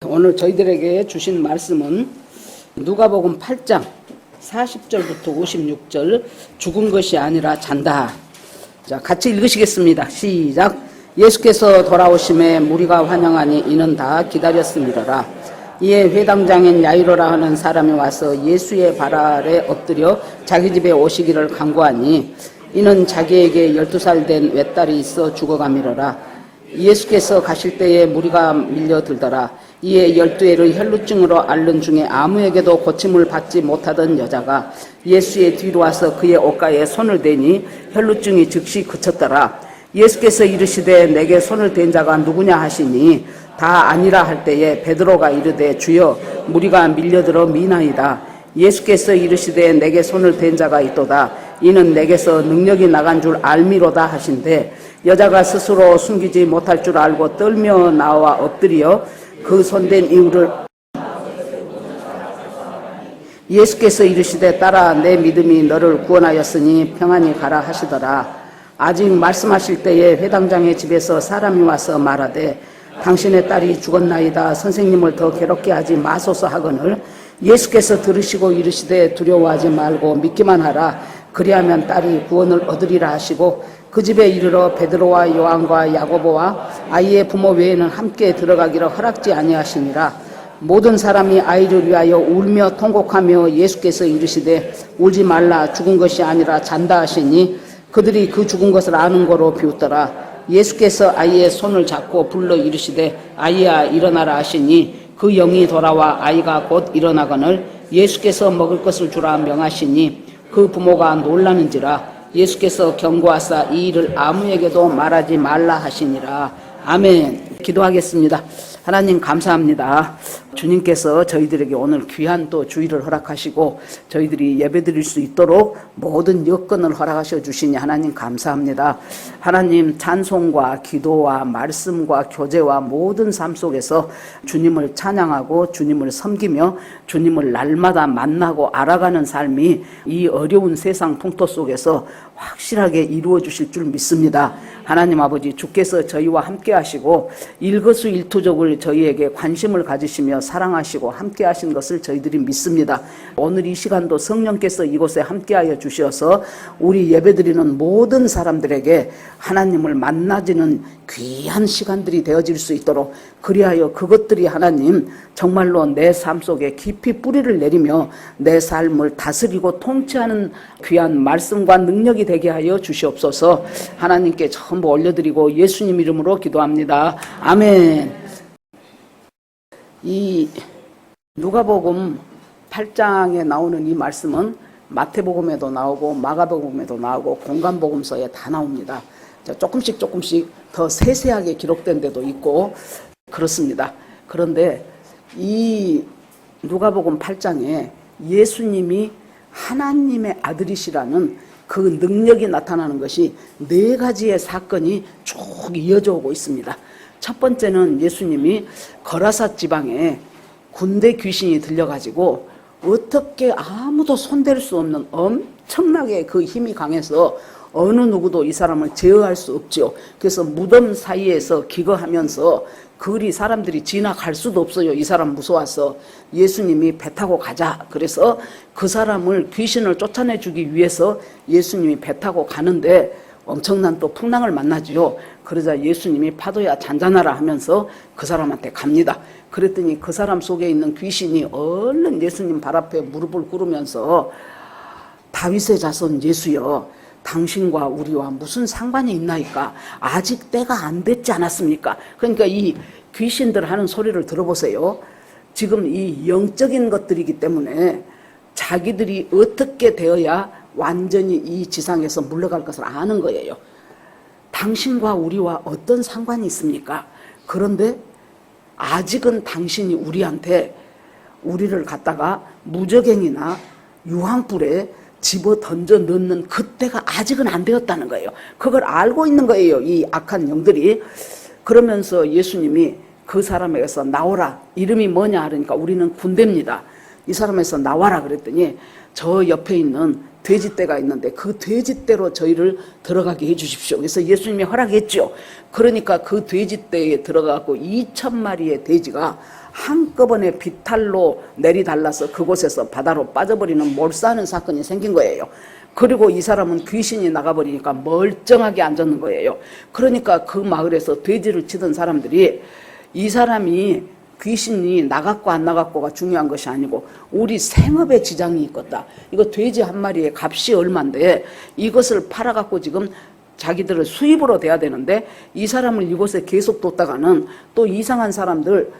오늘 저희들에게 주신 말씀은 누가복음 8장 40절부터 56절 죽은 것이 아니라 잔다. 자, 같이 읽으시겠습니다. 시작. 예수께서 돌아오심에 무리가 환영하니 이는 다 기다렸음이로라. 이에 회당장인 야이로라 하는 사람이 와서 예수의 발 아래 엎드려 자기 집에 오시기를 간구하니 이는 자기에게 12살 된 외딸이 있어 죽어가미로라. 예수께서 가실 때에 무리가 밀려들더라. 이에 12해를 혈루증으로 앓는 중에 아무에게도 고침을 받지 못하던 여자가 예수의 뒤로 와서 그의 옷가에 손을 대니 혈루증이 즉시 그쳤더라. 예수께서 이르시되 내게 손을 댄 자가 누구냐 하시니 다 아니라 할 때에 베드로가 이르되 주여 무리가 밀려들어 미나이다. 예수께서 이르시되 내게 손을 댄 자가 있도다. 이는 내게서 능력이 나간 줄 알미로다 하신대 여자가 스스로 숨기지 못할 줄 알고 떨며 나와 엎드려 그 손댄 이유를 예수께서 이르시되 딸아 내 믿음이 너를 구원하였으니 평안히 가라 하시더라. 아직 말씀하실 때에 회당장의 집에서 사람이 와서 말하되 당신의 딸이 죽었나이다. 선생님을 더 괴롭게 하지 마소서 하거늘 예수께서 들으시고 이르시되 두려워하지 말고 믿기만 하라. 그리하면 딸이 구원을 얻으리라 하시고 그 집에 이르러 베드로와 요한과 야고보와 아이의 부모 외에는 함께 들어가기를 허락지 아니하시니라. 모든 사람이 아이를 위하여 울며 통곡하며 예수께서 이르시되 울지 말라. 죽은 것이 아니라 잔다 하시니 그들이 그 죽은 것을 아는 거로 비웃더라. 예수께서 아이의 손을 잡고 불러 이르시되 아이야 일어나라 하시니 그 영이 돌아와 아이가 곧 일어나거늘 예수께서 먹을 것을 주라 명하시니 그 부모가 놀라는지라. 예수께서 경고하사 이 일을 아무에게도 말하지 말라 하시니라. 아멘. 기도하겠습니다. 하나님 감사합니다. 주님께서 저희들에게 오늘 귀한 또 주일을 허락하시고 저희들이 예배드릴 수 있도록 모든 여건을 허락하셔 주시니 하나님 감사합니다. 하나님 찬송과 기도와 말씀과 교제와 모든 삶 속에서 주님을 찬양하고 주님을 섬기며 주님을 날마다 만나고 알아가는 삶이 이 어려운 세상 풍토 속에서 확실하게 이루어 주실 줄 믿습니다. 하나님 아버지 주께서 저희와 함께 하시고 일거수일투족을 저희에게 관심을 가지시며 사랑하시고 함께 하신 것을 저희들이 믿습니다. 오늘 이 시간도 성령께서 이곳에 함께하여 주셔서 우리 예배드리는 모든 사람들에게 하나님을 만나지는 귀한 시간들이 되어질 수 있도록 그리하여 그것들이 하나님 정말로 내 삶 속에 깊이 뿌리를 내리며 내 삶을 다스리고 통치하는 귀한 말씀과 능력이 되게 하여 주시옵소서. 하나님께 전부 올려드리고 예수님 이름으로 기도합니다. 아멘. 이 누가복음 8장에 나오는 이 말씀은 마태복음에도 나오고 마가복음에도 나오고 공간복음서에 다 나옵니다. 조금씩 더 세세하게 기록된 데도 있고 그렇습니다. 그런데 이 누가복음 8장에 예수님이 하나님의 아들이시라는 그 능력이 나타나는 것이 네 가지의 사건이 쭉 이어져 오고 있습니다. 첫 번째는 예수님이 거라사 지방에 군대 귀신이 들려가지고 어떻게 아무도 손댈 수 없는 엄청나게 그 힘이 강해서 어느 누구도 이 사람을 제어할 수 없지요. 그래서 무덤 사이에서 기거하면서 그리 사람들이 지나갈 수도 없어요. 이 사람 무서워서 예수님이 배 타고 가자. 그래서 그 사람을 귀신을 쫓아내주기 위해서 예수님이 배 타고 가는데 엄청난 또 풍랑을 만나지요. 그러자 예수님이 파도야 잔잔하라 하면서 그 사람한테 갑니다. 그랬더니 그 사람 속에 있는 귀신이 얼른 예수님 발 앞에 무릎을 꿇으면서 다윗의 자손 예수여 당신과 우리와 무슨 상관이 있나이까? 아직 때가 안 됐지 않았습니까? 그러니까 이 귀신들 하는 소리를 들어보세요. 지금 이 영적인 것들이기 때문에 자기들이 어떻게 되어야 완전히 이 지상에서 물러갈 것을 아는 거예요. 당신과 우리와 어떤 상관이 있습니까? 그런데 아직은 당신이 우리한테 우리를 갖다가 무적행이나 유황불에 집어 던져 넣는 그때가 아직은 안 되었다는 거예요. 그걸 알고 있는 거예요. 이 악한 영들이. 그러면서 예수님이 그 사람에게서 나오라. 이름이 뭐냐 하니까 우리는 군대입니다. 이 사람에서 나와라 그랬더니 저 옆에 있는 돼지떼가 있는데 그 돼지떼로 저희를 들어가게 해주십시오. 그래서 예수님이 허락했죠. 그러니까 그 돼지떼에 들어가고 2,000마리의 돼지가 한꺼번에 비탈로 내리달라서 그곳에서 바다로 빠져버리는 몰사하는 사건이 생긴 거예요. 그리고 이 사람은 귀신이 나가버리니까 멀쩡하게 앉았는 거예요. 그러니까 그 마을에서 돼지를 치던 사람들이 이 사람이 귀신이 나갔고 안 나갔고가 중요한 것이 아니고 우리 생업에 지장이 있겠다. 이거 돼지 한 마리의 값이 얼만데 이것을 팔아갖고 지금 자기들을 수입으로 돼야 되는데 이 사람을 이곳에 계속 뒀다가는 또 이상한 사람들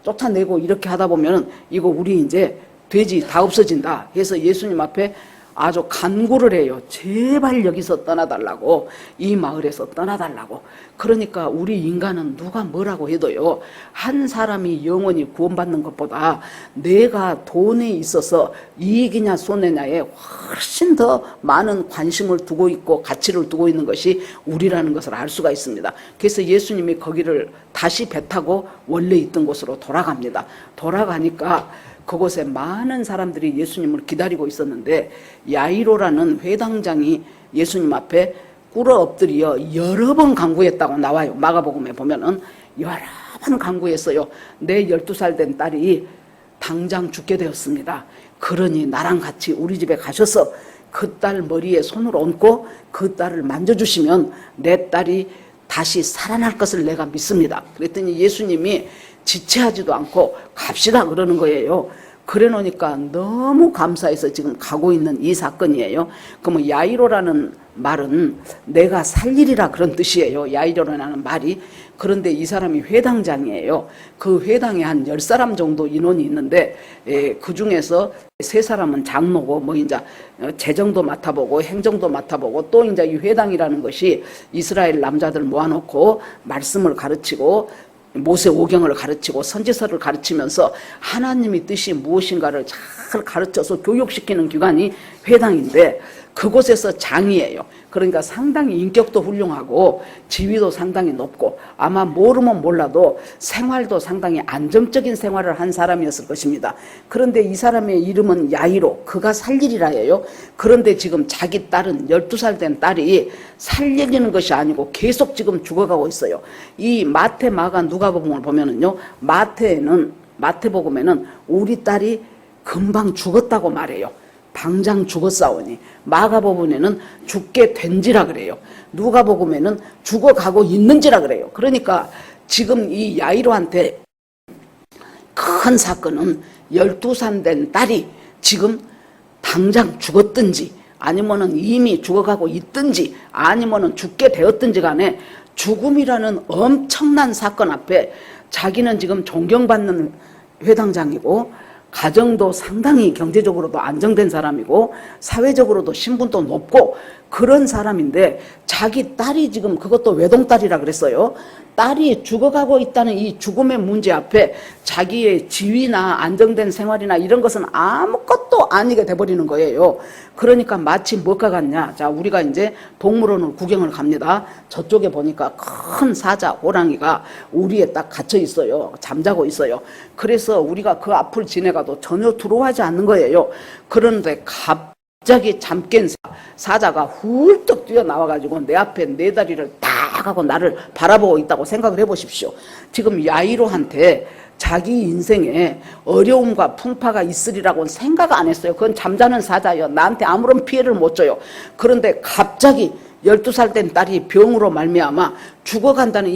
쫓아내고 이렇게 하다 보면 이거 우리 이제 돼지 다 없어진다 해서 예수님 앞에 아주 간구를 해요. 제발 여기서 떠나달라고, 이 마을에서 떠나달라고. 그러니까 우리 인간은 누가 뭐라고 해도요, 한 사람이 영원히 구원받는 것보다 내가 돈에 있어서 이익이냐 손해냐에 훨씬 더 많은 관심을 두고 있고 가치를 두고 있는 것이 우리라는 것을 알 수가 있습니다. 그래서 예수님이 거기를 다시 배 타고 원래 있던 곳으로 돌아갑니다. 돌아가니까 그곳에 많은 사람들이 예수님을 기다리고 있었는데 야이로라는 회당장이 예수님 앞에 꿇어 엎드려 여러 번 간구했다고 나와요. 마가복음에 보면은 여러 번 간구했어요. 내 12살 된 딸이 당장 죽게 되었습니다. 그러니 나랑 같이 우리 집에 가셔서 그 딸 머리에 손을 얹고 그 딸을 만져주시면 내 딸이 다시 살아날 것을 내가 믿습니다. 그랬더니 예수님이 지체하지도 않고 갑시다 그러는 거예요. 그래 놓으니까 너무 감사해서 지금 가고 있는 이 사건이에요. 그러면 야이로라는 말은 내가 살리리라 그런 뜻이에요. 야이로라는 말이. 그런데 이 사람이 회당장이에요. 그 회당에 한 10사람 정도 인원이 있는데 그 중에서 3사람은 장로고 뭐 이제 재정도 맡아보고 행정도 맡아보고 또 이제 이 회당이라는 것이 이스라엘 남자들 모아놓고 말씀을 가르치고 모세 오경을 가르치고 선지서를 가르치면서 하나님의 뜻이 무엇인가를 잘 가르쳐서 교육시키는 기관이 회당인데 그곳에서 장이에요. 그러니까 상당히 인격도 훌륭하고 지위도 상당히 높고 아마 모르면 몰라도 생활도 상당히 안정적인 생활을 한 사람이었을 것입니다. 그런데 이 사람의 이름은 야이로, 그가 살리리라예요. 그런데 지금 자기 딸은 12살 된 딸이 살리는 것이 아니고 계속 지금 죽어가고 있어요. 이 마태, 마가, 누가복음을 보면은요, 마태복음에는 우리 딸이 금방 죽었다고 말해요. 당장 죽었사오니. 마가복음에는 죽게 된지라 그래요. 누가복음에는 죽어가고 있는지라 그래요. 그러니까 지금 이 야이로한테 큰 사건은 12살 된 딸이 지금 당장 죽었든지 아니면은 이미 죽어가고 있든지 아니면은 죽게 되었든지 간에 죽음이라는 엄청난 사건 앞에 자기는 지금 존경받는 회당장이고 가정도 상당히 경제적으로도 안정된 사람이고 사회적으로도 신분도 높고 그런 사람인데 자기 딸이 지금 그것도 외동딸이라 그랬어요. 딸이 죽어가고 있다는 이 죽음의 문제 앞에 자기의 지위나 안정된 생활이나 이런 것은 아무것도 아니게 돼버리는 거예요. 그러니까 마치 뭐가 같냐. 자, 우리가 이제 동물원을 구경을 갑니다. 저쪽에 보니까 큰 사자, 호랑이가 우리에 딱 갇혀 있어요. 잠자고 있어요. 그래서 우리가 그 앞을 지나가도 전혀 두려워하지 않는 거예요. 그런데 갑자기 잠 깬 사자가 훌쩍 뛰어나와가지고 내 앞에 네 다리를 딱 하고 나를 바라보고 있다고 생각을 해보십시오. 지금 야이로한테 자기 인생에 어려움과 풍파가 있으리라고는 생각 안 했어요. 그건 잠자는 사자예요. 나한테 아무런 피해를 못 줘요. 그런데 갑자기 12살 된 딸이 병으로 말미암아 죽어간다는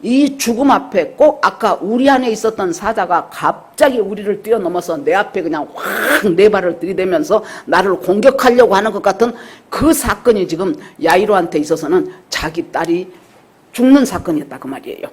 이 죽음 앞에 꼭 아까 우리 안에 있었던 사자가 갑자기 우리를 뛰어넘어서 내 앞에 그냥 확 네 발을 들이대면서 나를 공격하려고 하는 것 같은 그 사건이 지금 야이로한테 있어서는 자기 딸이 죽는 사건이었다 그 말이에요.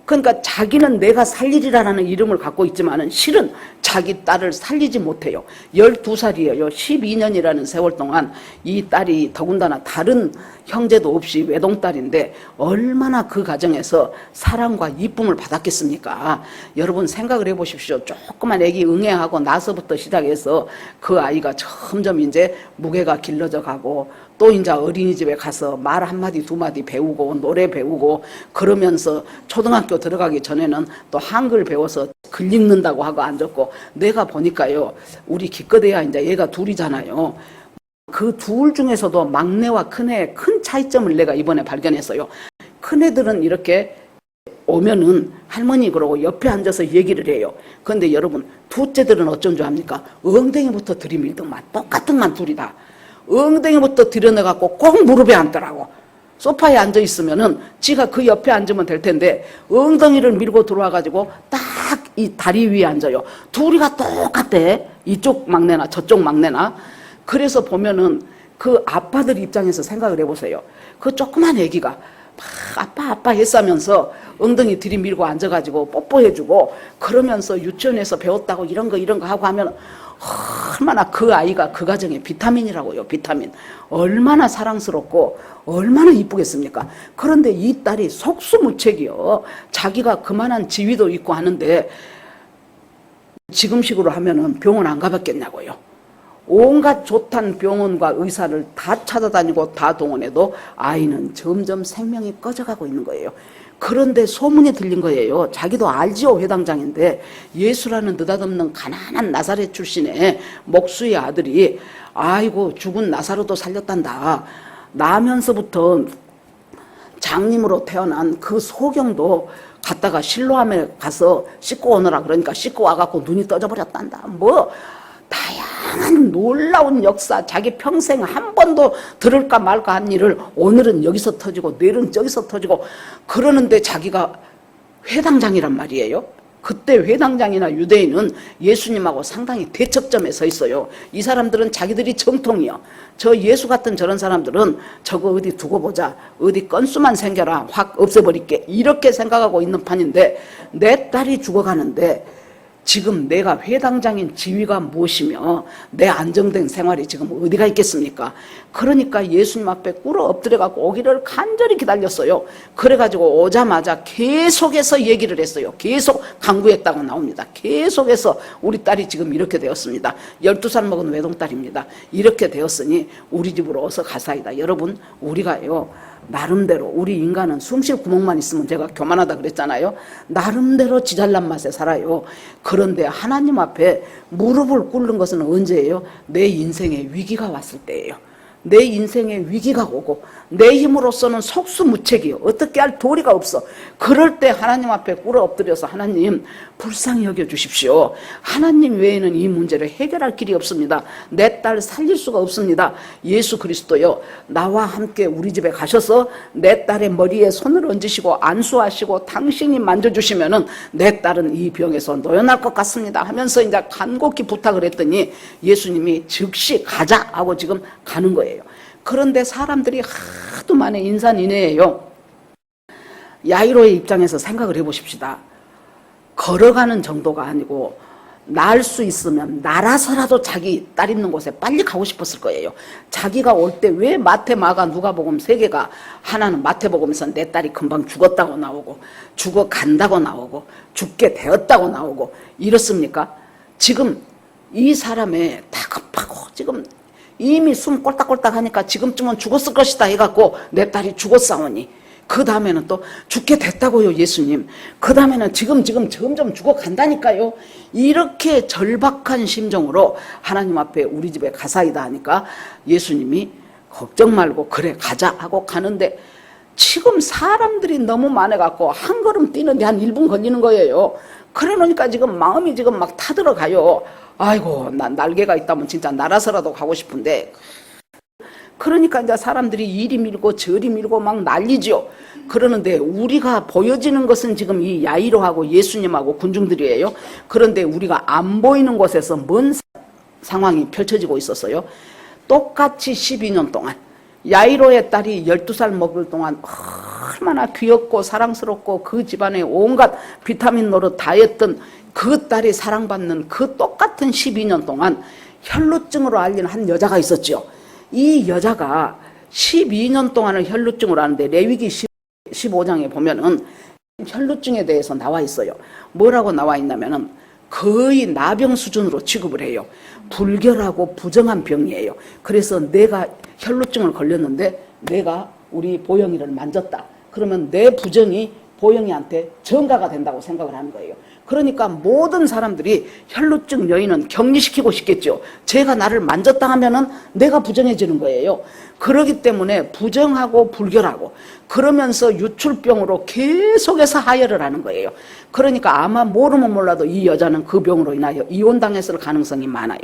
그러니까 자기는 내가 살리리라는 이름을 갖고 있지만은 실은 자기 딸을 살리지 못해요. 12살이에요. 12년이라는 세월 동안 이 딸이 더군다나 다른 형제도 없이 외동딸인데 얼마나 그 가정에서 사랑과 이쁨을 받았겠습니까? 여러분 생각을 해보십시오. 조그만 애기 응애하고 나서부터 시작해서 그 아이가 점점 이제 무게가 길러져 가고 또 이제 어린이집에 가서 말 한마디 두마디 배우고 노래 배우고 그러면서 초등학교 들어가기 전에는 또 한글 배워서 글 읽는다고 하고 앉았고 내가 보니까요 우리 기껏해야 이제 얘가 둘이잖아요. 그 둘 중에서도 막내와 큰애의 큰 차이점을 내가 이번에 발견했어요. 큰애들은 이렇게 오면은 할머니 그러고 옆에 앉아서 얘기를 해요. 그런데 여러분, 둘째들은 어쩐 줄 압니까? 엉덩이부터 들이밀더만, 똑같은만 둘이 다. 엉덩이부터 들여내갖고 꼭 무릎에 앉더라고. 소파에 앉아 있으면은 지가 그 옆에 앉으면 될 텐데 엉덩이를 밀고 들어와가지고 딱 이 다리 위에 앉아요. 둘이가 똑같대. 이쪽 막내나 저쪽 막내나. 그래서 보면은 그 아빠들 입장에서 생각을 해보세요. 그 조그만 애기가 막 아빠 했으면서 엉덩이 들이밀고 앉아가지고 뽀뽀해주고 그러면서 유치원에서 배웠다고 이런 거 하고 하면 얼마나 그 아이가 그 가정의 비타민이라고요. 비타민. 얼마나 사랑스럽고 얼마나 이쁘겠습니까? 그런데 이 딸이 속수무책이요. 자기가 그만한 지위도 있고 하는데 지금식으로 하면은 병원 안 가봤겠냐고요. 온갖 좋단 병원과 의사를 다 찾아다니고 다 동원해도 아이는 점점 생명이 꺼져가고 있는 거예요. 그런데 소문이 들린 거예요. 자기도 알지요, 회당장인데 예수라는 느닷없는 가난한 나사렛 출신의 목수의 아들이 아이고 죽은 나사로도 살렸단다. 나면서부터 장님으로 태어난 그 소경도 갔다가 실로암에 가서 씻고 오느라 그러니까 씻고 와갖고 눈이 떠져버렸단다. 뭐 다양한 놀라운 역사, 자기 평생 한 번도 들을까 말까 한 일을 오늘은 여기서 터지고 내일은 저기서 터지고 그러는데 자기가 회당장이란 말이에요. 그때 회당장이나 유대인은 예수님하고 상당히 대척점에 서 있어요. 이 사람들은 자기들이 정통이요. 저 예수 같은 저런 사람들은 저거 어디 두고 보자. 어디 건수만 생겨라. 확 없애버릴게. 이렇게 생각하고 있는 판인데 내 딸이 죽어가는데 지금 내가 회당장인 지위가 무엇이며 내 안정된 생활이 지금 어디가 있겠습니까? 그러니까 예수님 앞에 꿇어 엎드려갖고 오기를 간절히 기다렸어요. 그래가지고 오자마자 계속해서 얘기를 했어요. 계속 강구했다고 나옵니다. 계속해서 우리 딸이 지금 이렇게 되었습니다. 12살 먹은 외동딸입니다. 이렇게 되었으니 우리 집으로 어서 가사이다. 여러분, 우리가요 나름대로 우리 인간은 숨쉴 구멍만 있으면 제가 교만하다 그랬잖아요. 나름대로 지잘난 맛에 살아요. 그런데 하나님 앞에 무릎을 꿇는 것은 언제예요? 내 인생에 위기가 왔을 때예요. 내 인생에 위기가 오고 내 힘으로서는 속수무책이요. 어떻게 할 도리가 없어. 그럴 때 하나님 앞에 꿇어 엎드려서 하나님 불쌍히 여겨주십시오. 하나님 외에는 이 문제를 해결할 길이 없습니다. 내 딸 살릴 수가 없습니다. 예수 그리스도요 나와 함께 우리 집에 가셔서 내 딸의 머리에 손을 얹으시고 안수하시고 당신이 만져주시면은 내 딸은 이 병에서 노연할 것 같습니다 하면서 이제 간곡히 부탁을 했더니 예수님이 즉시 가자 하고 지금 가는 거예요. 그런데 사람들이 하도 많은 인산인해예요. 야이로의 입장에서 생각을 해보십시다. 걸어가는 정도가 아니고 날 수 있으면 날아서라도 자기 딸 있는 곳에 빨리 가고 싶었을 거예요. 자기가 올 때 왜 마태, 마가, 누가복음 3개가 하나는 마태복음에서 내 딸이 금방 죽었다고 나오고 죽어간다고 나오고 죽게 되었다고 나오고 이렇습니까? 지금 이 사람의 다급하고 지금 이미 숨 꼴딱꼴딱 하니까 지금쯤은 죽었을 것이다 해갖고 내 딸이 죽었사오니 그 다음에는 또 죽게 됐다고요 예수님. 그 다음에는 지금 점점 죽어간다니까요. 이렇게 절박한 심정으로 하나님 앞에 우리 집에 가사이다 하니까 예수님이 걱정 말고 그래 가자 하고 가는데 지금 사람들이 너무 많아갖고 한 걸음 뛰는데 한 1분 걸리는 거예요. 그래 놓으니까 지금 마음이 지금 막 타들어가요. 아이고 난 날개가 있다면 진짜 날아서라도 가고 싶은데 그러니까 이제 사람들이 이리 밀고 저리 밀고 막 난리죠. 그러는데 우리가 보여지는 것은 지금 이 야이로하고 예수님하고 군중들이에요. 그런데 우리가 안 보이는 곳에서 뭔 상황이 펼쳐지고 있었어요. 똑같이 12년 동안 야이로의 딸이 12살 먹을 동안 얼마나 귀엽고 사랑스럽고 그 집안에 온갖 비타민 노릇 다 했던 그 딸이 사랑받는 그 똑같은 12년 동안 혈루증으로 앓린 한 여자가 있었죠. 이 여자가 12년 동안을 혈루증으로 하는데 레위기 15장에 보면은 혈루증에 대해서 나와 있어요. 뭐라고 나와 있냐면은 거의 나병 수준으로 취급을 해요. 불결하고 부정한 병이에요. 그래서 내가 혈루증을 걸렸는데 내가 우리 보영이를 만졌다. 그러면 내 부정이 보영이한테 전가가 된다고 생각을 하는 거예요. 그러니까 모든 사람들이 혈루증 여인은 격리시키고 싶겠죠. 쟤가 나를 만졌다 하면은 내가 부정해지는 거예요. 그러기 때문에 부정하고 불결하고 그러면서 유출병으로 계속해서 하혈을 하는 거예요. 그러니까 아마 모르면 몰라도 이 여자는 그 병으로 인하여 이혼당했을 가능성이 많아요.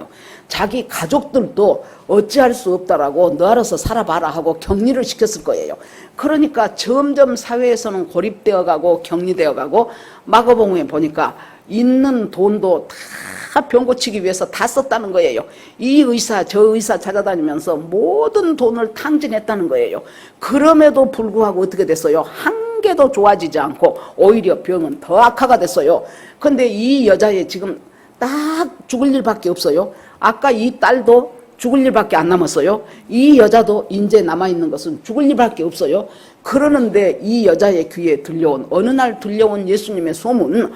자기 가족들도 어찌할 수 없다라고 너 알아서 살아봐라 하고 격리를 시켰을 거예요. 그러니까 점점 사회에서는 고립되어 가고 격리되어 가고 마가복음에 보니까 있는 돈도 다 병 고치기 위해서 다 썼다는 거예요. 이 의사 저 의사 찾아다니면서 모든 돈을 탕진했다는 거예요. 그럼에도 불구하고 어떻게 됐어요? 한 개도 좋아지지 않고 오히려 병은 더 악화가 됐어요. 근데 이 여자의 지금 딱 죽을 일밖에 없어요. 아까 이 딸도 죽을 일밖에 안 남았어요. 이 여자도 이제 남아있는 것은 죽을 일밖에 없어요. 그러는데 이 여자의 귀에 들려온 어느 날 들려온 예수님의 소문,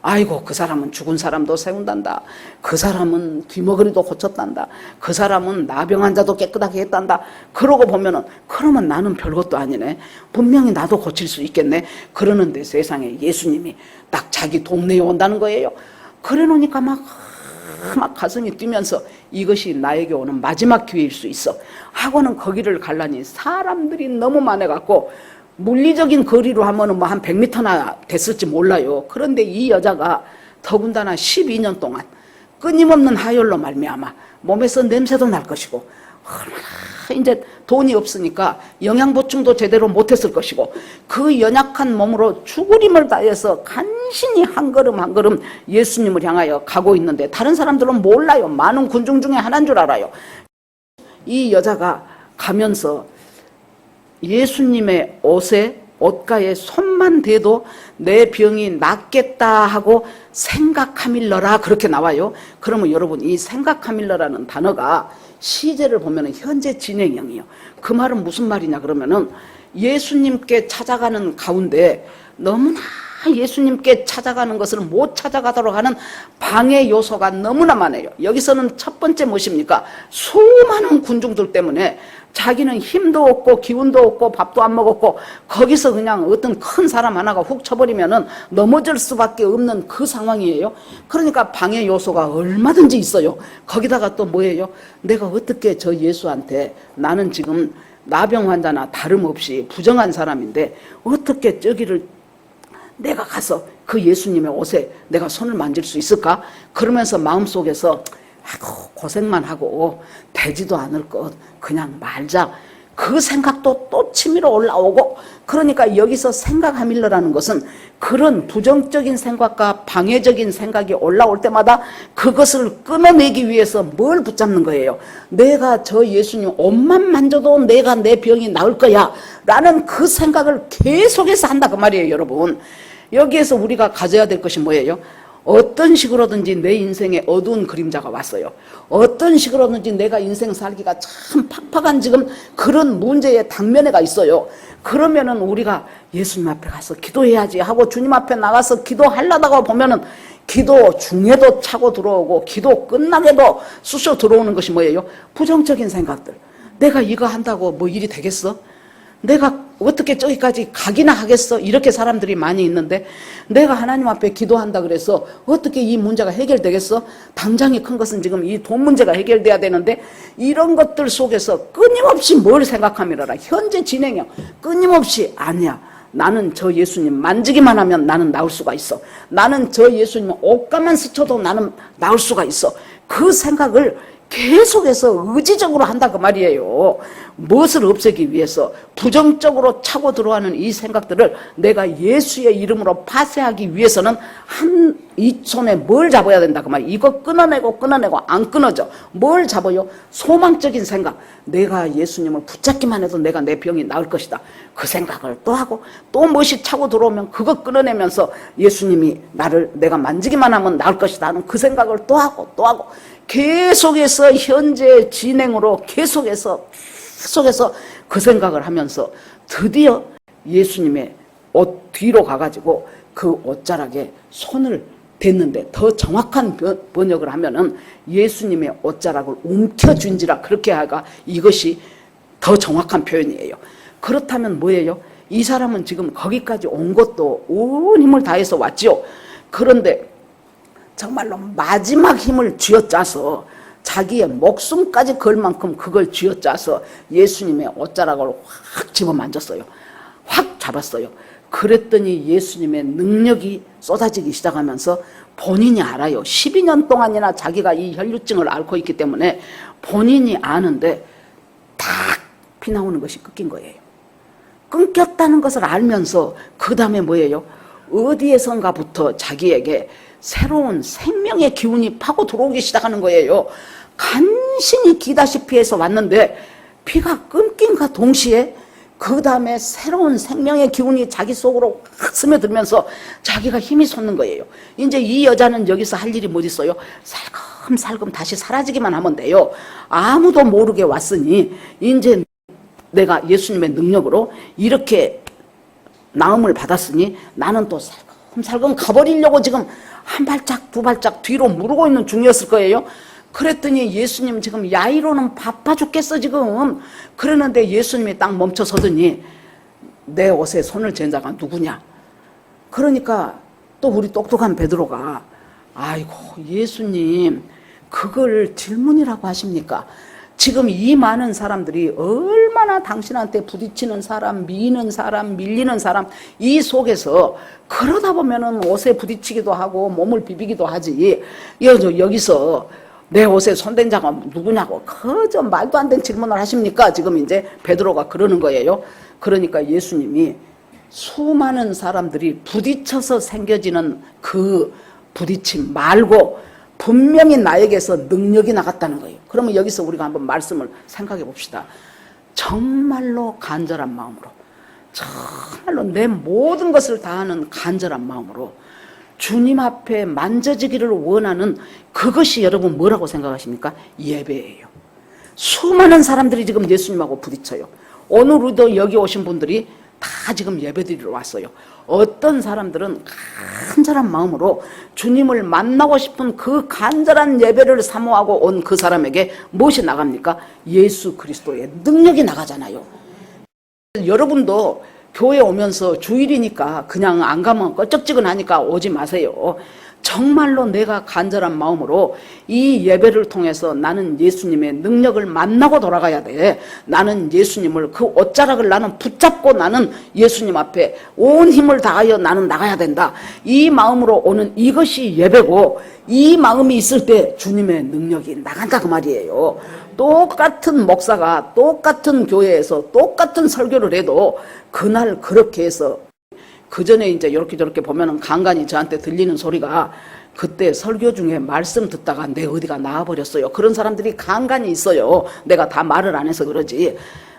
아이고 그 사람은 죽은 사람도 세운단다. 그 사람은 귀머거리도 고쳤단다. 그 사람은 나병 환자도 깨끗하게 했단다. 그러고 보면은 그러면 나는 별것도 아니네. 분명히 나도 고칠 수 있겠네. 그러는데 세상에 예수님이 딱 자기 동네에 온다는 거예요. 그래 놓으니까 막 가슴이 뛰면서 이것이 나에게 오는 마지막 기회일 수 있어 하고는 거기를 갈라니 사람들이 너무 많아갖고 물리적인 거리로 하면은 뭐 한 100m나 됐을지 몰라요. 그런데 이 여자가 더군다나 12년 동안 끊임없는 하혈로 말미암아 몸에서 냄새도 날 것이고 얼마나 이제 돈이 없으니까 영양보충도 제대로 못했을 것이고 그 연약한 몸으로 죽을 힘을 다해서 간신히 한 걸음 한 걸음 예수님을 향하여 가고 있는데 다른 사람들은 몰라요. 많은 군중 중에 하나인 줄 알아요. 이 여자가 가면서 예수님의 옷가에 손만 대도 내 병이 낫겠다 하고 생각하밀러라 그렇게 나와요. 그러면 여러분 이 생각하밀러라는 단어가 시제를 보면 현재 진행형이에요. 그 말은 무슨 말이냐 그러면은 예수님께 찾아가는 가운데 너무나 예수님께 찾아가는 것을 못 찾아가도록 하는 방해 요소가 너무나 많아요. 여기서는 첫 번째 무엇입니까? 수많은 군중들 때문에 자기는 힘도 없고 기운도 없고 밥도 안 먹었고 거기서 그냥 어떤 큰 사람 하나가 훅 쳐버리면은 넘어질 수밖에 없는 그 상황이에요. 그러니까 방해 요소가 얼마든지 있어요. 거기다가 또 뭐예요? 내가 어떻게 저 예수한테 나는 지금 나병 환자나 다름없이 부정한 사람인데 어떻게 저기를 내가 가서 그 예수님의 옷에 내가 손을 만질 수 있을까? 그러면서 마음속에서 아이고 고생만 하고 되지도 않을 것 그냥 말자 그 생각도 또 치밀어 올라오고 그러니까 여기서 생각하밀러라는 것은 그런 부정적인 생각과 방해적인 생각이 올라올 때마다 그것을 끊어내기 위해서 뭘 붙잡는 거예요. 내가 저 예수님 옷만 만져도 내가 내 병이 나을 거야 라는 그 생각을 계속해서 한다 그 말이에요. 여러분 여기에서 우리가 가져야 될 것이 뭐예요? 어떤 식으로든지 내 인생에 어두운 그림자가 왔어요. 어떤 식으로든지 내가 인생 살기가 참 팍팍한 지금 그런 문제의 당면에가 있어요. 그러면은 우리가 예수님 앞에 가서 기도해야지 하고 주님 앞에 나가서 기도하려다가 보면은 기도 중에도 차고 들어오고 기도 끝나게도 쑤셔 들어오는 것이 뭐예요? 부정적인 생각들. 내가 이거 한다고 뭐 일이 되겠어? 내가 어떻게 저기까지 가기나 하겠어? 이렇게 사람들이 많이 있는데 내가 하나님 앞에 기도한다 그래서 어떻게 이 문제가 해결되겠어? 당장이 큰 것은 지금 이 돈 문제가 해결돼야 되는데 이런 것들 속에서 끊임없이 뭘 생각하미라 현재 진행형 끊임없이 아니야. 나는 저 예수님 만지기만 하면 나는 나을 수가 있어. 나는 저 예수님 옷가만 스쳐도 나는 나을 수가 있어. 그 생각을 계속해서 의지적으로 한다 그 말이에요. 무엇을 없애기 위해서 부정적으로 차고 들어가는 이 생각들을 내가 예수의 이름으로 파쇄하기 위해서는 이 손에 뭘 잡아야 된다 그 말이에요. 이거 끊어내고 안 끊어져. 뭘 잡아요? 소망적인 생각. 내가 예수님을 붙잡기만 해도 내가 내 병이 나을 것이다. 그 생각을 또 하고 또 무엇이 차고 들어오면 그거 끊어내면서 예수님이 나를 내가 만지기만 하면 나을 것이다 하는 그 생각을 또 하고 계속해서 현재 진행으로 계속해서 그 생각을 하면서 드디어 예수님의 옷 뒤로 가가지고 그 옷자락에 손을 댔는데 더 정확한 번역을 하면은 예수님의 옷자락을 움켜쥔지라 그렇게 하가 이것이 더 정확한 표현이에요. 그렇다면 뭐예요? 이 사람은 지금 거기까지 온 것도 온 힘을 다해서 왔지요. 그런데 정말로 마지막 힘을 쥐어짜서 자기의 목숨까지 걸 만큼 그걸 쥐어짜서 예수님의 옷자락을 확 집어만졌어요. 확 잡았어요. 그랬더니 예수님의 능력이 쏟아지기 시작하면서 본인이 알아요. 12년 동안이나 자기가 이 혈류증을 앓고 있기 때문에 본인이 아는데 딱 피 나오는 것이 끊긴 거예요. 끊겼다는 것을 알면서 그 다음에 뭐예요? 어디에선가부터 자기에게 새로운 생명의 기운이 파고 들어오기 시작하는 거예요. 간신히 기다시피 해서 왔는데 피가 끊긴과 동시에 그 다음에 새로운 생명의 기운이 자기 속으로 확 스며들면서 자기가 힘이 솟는 거예요. 이제 이 여자는 여기서 할 일이 뭐 있어요? 살금살금 다시 사라지기만 하면 돼요. 아무도 모르게 왔으니 이제 내가 예수님의 능력으로 이렇게 나음을 받았으니 나는 또 살금살금 가버리려고 지금 한 발짝 두 발짝 뒤로 무르고 있는 중이었을 거예요. 그랬더니 예수님 지금 야이로는 바빠 죽겠어 지금. 그러는데 예수님이 딱 멈춰서더니 내 옷에 손을 댄 자가 누구냐. 그러니까 또 우리 똑똑한 베드로가 아이고 예수님 그걸 질문이라고 하십니까? 지금 이 많은 사람들이 얼마나 당신한테 부딪히는 사람, 미는 사람, 밀리는 사람 이 속에서 그러다 보면은 옷에 부딪히기도 하고 몸을 비비기도 하지. 여기서 내 옷에 손댄 자가 누구냐고 그저 말도 안 되는 질문을 하십니까? 지금 이제 베드로가 그러는 거예요. 그러니까 예수님이 수많은 사람들이 부딪혀서 생겨지는 그 부딪힘 말고 분명히 나에게서 능력이 나갔다는 거예요. 그러면 여기서 우리가 한번 말씀을 생각해 봅시다. 정말로 간절한 마음으로, 정말로 내 모든 것을 다하는 간절한 마음으로 주님 앞에 만져지기를 원하는 그것이 여러분 뭐라고 생각하십니까? 예배예요. 수많은 사람들이 지금 예수님하고 부딪혀요. 오늘도 여기 오신 분들이 다 지금 예배드리러 왔어요. 어떤 사람들은 간절한 마음으로 주님을 만나고 싶은 그 간절한 예배를 사모하고 온 그 사람에게 무엇이 나갑니까? 예수 그리스도의 능력이 나가잖아요. 여러분도 교회 오면서 주일이니까 그냥 안 가면 껄쩍지근하니까 오지 마세요. 정말로 내가 간절한 마음으로 이 예배를 통해서 나는 예수님의 능력을 만나고 돌아가야 돼. 나는 예수님을 그 옷자락을 나는 붙잡고 나는 예수님 앞에 온 힘을 다하여 나는 나가야 된다. 이 마음으로 오는 이것이 예배고 이 마음이 있을 때 주님의 능력이 나간다 그 말이에요. 똑같은 목사가 똑같은 교회에서 똑같은 설교를 해도 그날 그렇게 해서 그 전에 이제 이렇게 저렇게 보면은 간간히 저한테 들리는 소리가 그때 설교 중에 말씀 듣다가 내 어디가 나와버렸어요. 그런 사람들이 간간히 있어요. 내가 다 말을 안 해서 그러지.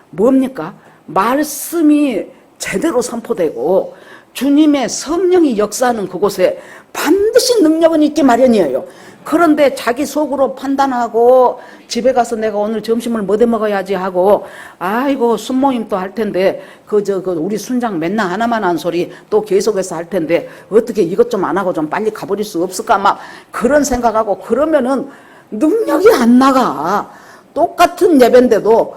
뭡니까? 말씀이 제대로 선포되고 주님의 성령이 역사하는 그곳에 반드시 능력은 있기 마련이에요. 그런데 자기 속으로 판단하고 집에 가서 내가 오늘 점심을 뭐 해 먹어야지 하고 아이고 순모임 또 할 텐데 그 우리 순장 맨날 하나만 한 소리 또 계속해서 할 텐데 어떻게 이것 좀 안 하고 좀 빨리 가버릴 수 없을까 막 그런 생각하고 그러면은 능력이 안 나가. 똑같은 예배인데도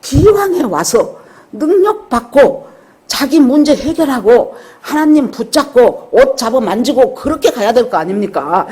기왕에 와서 능력 받고 자기 문제 해결하고 하나님 붙잡고 옷 잡아 만지고 그렇게 가야 될 거 아닙니까?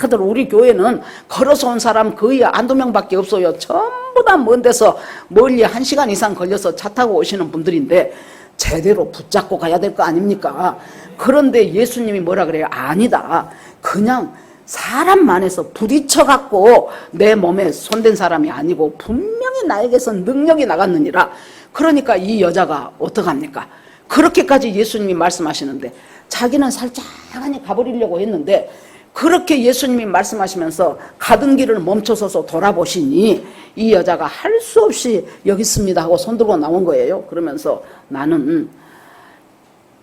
다들 우리 교회는 걸어서 온 사람 거의 한두 명밖에 없어요. 전부 다 먼 데서 멀리 1시간 이상 걸려서 차 타고 오시는 분들인데 제대로 붙잡고 가야 될 거 아닙니까? 그런데 예수님이 뭐라 그래요? 아니다. 그냥 사람 만에서 부딪혀갖고 내 몸에 손댄 사람이 아니고 분명히 나에게서 능력이 나갔느니라. 그러니까 이 여자가 어떡합니까? 그렇게까지 예수님이 말씀하시는데 자기는 살짝하니 가버리려고 했는데 그렇게 예수님이 말씀하시면서 가던 길을 멈춰서서 돌아보시니 이 여자가 할 수 없이 여기 있습니다 하고 손 들고 나온 거예요. 그러면서 나는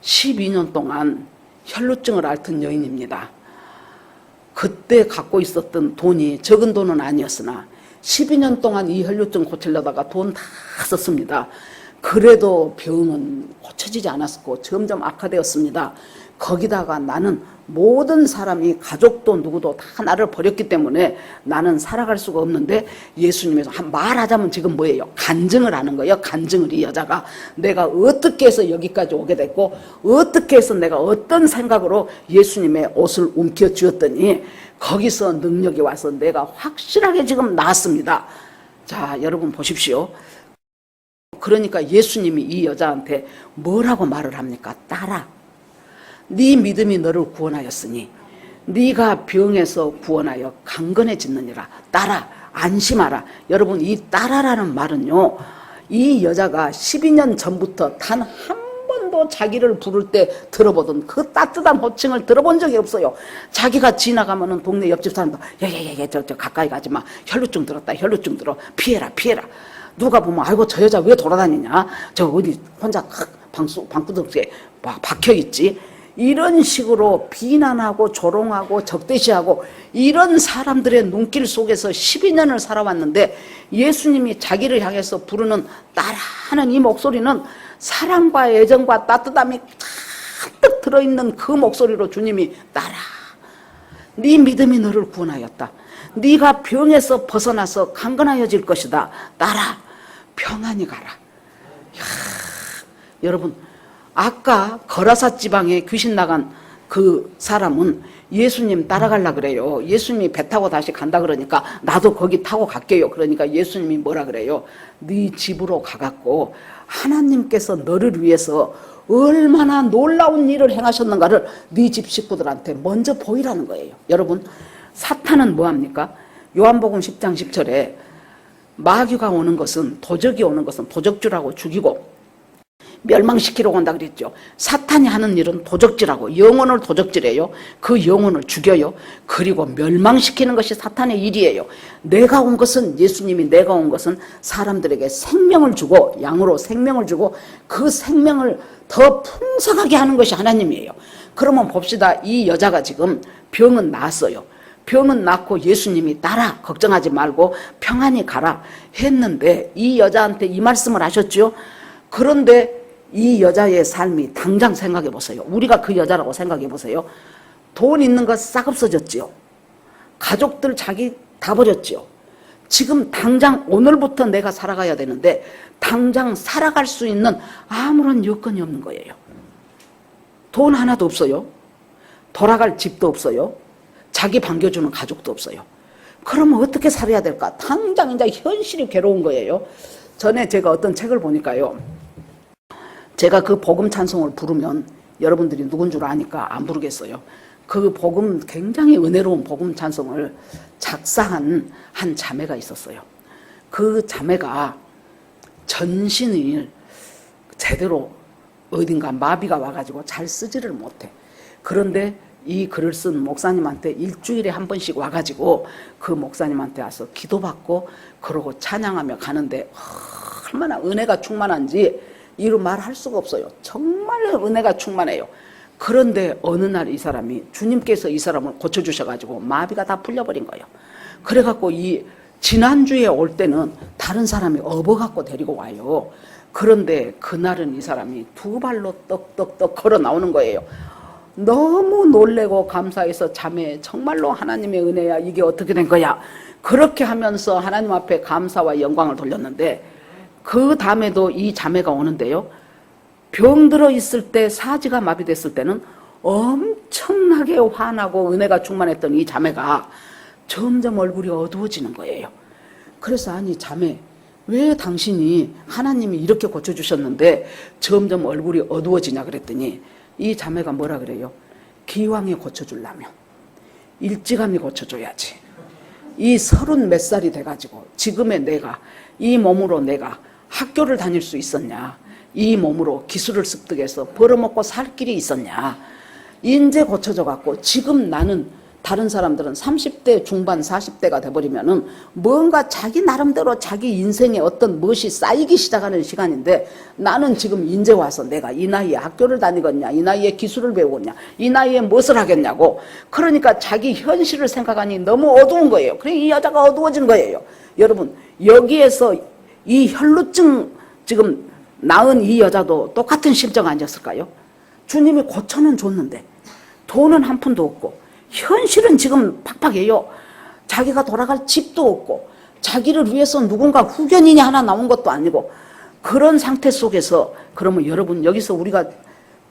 12년 동안 혈루증을 앓던 여인입니다. 그때 갖고 있었던 돈이 적은 돈은 아니었으나 12년 동안 이 혈루증 고치려다가 돈 다 썼습니다. 그래도 병은 고쳐지지 않았고 점점 악화되었습니다. 거기다가 나는 모든 사람이 가족도 누구도 다 나를 버렸기 때문에 나는 살아갈 수가 없는데 예수님에서 말하자면 지금 뭐예요? 간증을 하는 거예요. 간증을 이 여자가 내가 어떻게 해서 여기까지 오게 됐고 어떻게 해서 내가 어떤 생각으로 예수님의 옷을 움켜쥐었더니 거기서 능력이 와서 내가 확실하게 지금 나았습니다. 자, 여러분 보십시오. 그러니까 예수님이 이 여자한테 뭐라고 말을 합니까? 따라. 네 믿음이 너를 구원하였으니 네가 병에서 구원하여 강건해지느니라. 따라. 안심하라. 여러분 이 따라라는 말은요. 이 여자가 12년 전부터 단 한 번도 자기를 부를 때 들어보던 그 따뜻한 호칭을 들어본 적이 없어요. 자기가 지나가면은 동네 옆집 사람도 야야야야 저 가까이 가지 마. 혈루증 들었다. 혈루증 들어. 피해라 피해라. 누가 보면 아이고 저 여자 왜 돌아다니냐. 저 어디 혼자 방구석에 박혀있지. 이런 식으로 비난하고 조롱하고 적대시하고 이런 사람들의 눈길 속에서 12년을 살아왔는데 예수님이 자기를 향해서 부르는 따라하는 이 목소리는 사랑과 애정과 따뜻함이 가득 들어있는 그 목소리로 주님이 따라. 네 믿음이 너를 구원하였다. 네가 병에서 벗어나서 강건하여질 것이다. 따라. 평안히 가라. 이야, 여러분 아까 거라사 지방에 귀신 나간 그 사람은 예수님 따라가려 그래요. 예수님이 배 타고 다시 간다 그러니까 나도 거기 타고 갈게요. 그러니까 예수님이 뭐라 그래요? 네 집으로 가갖고 하나님께서 너를 위해서 얼마나 놀라운 일을 행하셨는가를 네 집 식구들한테 먼저 보이라는 거예요. 여러분 사탄은 뭐합니까? 요한복음 10장 10절에 마귀가 오는 것은 도적이 오는 것은 도적질하고 죽이고 멸망시키러 온다 그랬죠. 사탄이 하는 일은 도적질하고 영혼을 도적질해요. 그 영혼을 죽여요. 그리고 멸망시키는 것이 사탄의 일이에요. 내가 온 것은 예수님이 내가 온 것은 사람들에게 생명을 주고 양으로 생명을 주고 그 생명을 더 풍성하게 하는 것이 하나님이에요. 그러면 봅시다. 이 여자가 지금 병은 나았어요. 병은 낫고 예수님이 따라 걱정하지 말고 평안히 가라 했는데 이 여자한테 이 말씀을 하셨죠. 그런데 이 여자의 삶이 당장 생각해 보세요. 우리가 그 여자라고 생각해 보세요. 돈 있는 거 싹 없어졌지요. 가족들 자기 다 버렸지요. 지금 당장 오늘부터 내가 살아가야 되는데 당장 살아갈 수 있는 아무런 여건이 없는 거예요. 돈 하나도 없어요. 돌아갈 집도 없어요. 자기 반겨주는 가족도 없어요. 그러면 어떻게 살아야 될까? 당장 이제 현실이 괴로운 거예요. 전에 제가 어떤 책을 보니까요. 제가 그 복음 찬송을 부르면 여러분들이 누군 줄 아니까 안 부르겠어요. 그 복음 굉장히 은혜로운 복음 찬송을 작사한 한 자매가 있었어요. 그 자매가 전신을 제대로 어딘가 마비가 와가지고 잘 쓰지를 못해. 그런데 이 글을 쓴 목사님한테 일주일에 한 번씩 와가지고 그 목사님한테 와서 기도받고 그러고 찬양하며 가는데 얼마나 은혜가 충만한지 이루 말할 수가 없어요. 정말 은혜가 충만해요. 그런데 어느 날 이 사람이 주님께서 이 사람을 고쳐주셔가지고 마비가 다 풀려버린 거예요. 그래갖고 이 지난주에 올 때는 다른 사람이 업어갖고 데리고 와요. 그런데 그날은 이 사람이 두 발로 떡떡떡 걸어 나오는 거예요. 너무 놀래고 감사해서 자매 정말로 하나님의 은혜야 이게 어떻게 된 거야. 그렇게 하면서 하나님 앞에 감사와 영광을 돌렸는데 그 다음에도 이 자매가 오는데요. 병들어 있을 때 사지가 마비됐을 때는 엄청나게 화나고 은혜가 충만했던 이 자매가 점점 얼굴이 어두워지는 거예요. 그래서 아니 자매 왜 당신이 하나님이 이렇게 고쳐주셨는데 점점 얼굴이 어두워지냐 그랬더니 이 자매가 뭐라 그래요? 기왕에 고쳐주려면 일찌감이 고쳐줘야지. 이 30 몇 살이 돼가지고 지금의 내가 이 몸으로 내가 학교를 다닐 수 있었냐? 이 몸으로 기술을 습득해서 벌어먹고 살 길이 있었냐? 인제 고쳐져 갖고 지금 나는 다른 사람들은 30대 중반 40대가 돼버리면은 뭔가 자기 나름대로 자기 인생에 어떤 무엇이 쌓이기 시작하는 시간인데 나는 지금 인제 와서 내가 이 나이에 학교를 다니겠냐, 이 나이에 기술을 배우겠냐, 이 나이에 무엇을 하겠냐고. 그러니까 자기 현실을 생각하니 너무 어두운 거예요. 그래 이 여자가 어두워진 거예요. 여러분 여기에서 이 혈루증 지금 낳은 이 여자도 똑같은 심정 아니었을까요? 주님이 고쳐는 줬는데 돈은 한 푼도 없고 현실은 지금 팍팍해요. 자기가 돌아갈 집도 없고 자기를 위해서 누군가 후견인이 하나 나온 것도 아니고 그런 상태 속에서 그러면 여러분 여기서 우리가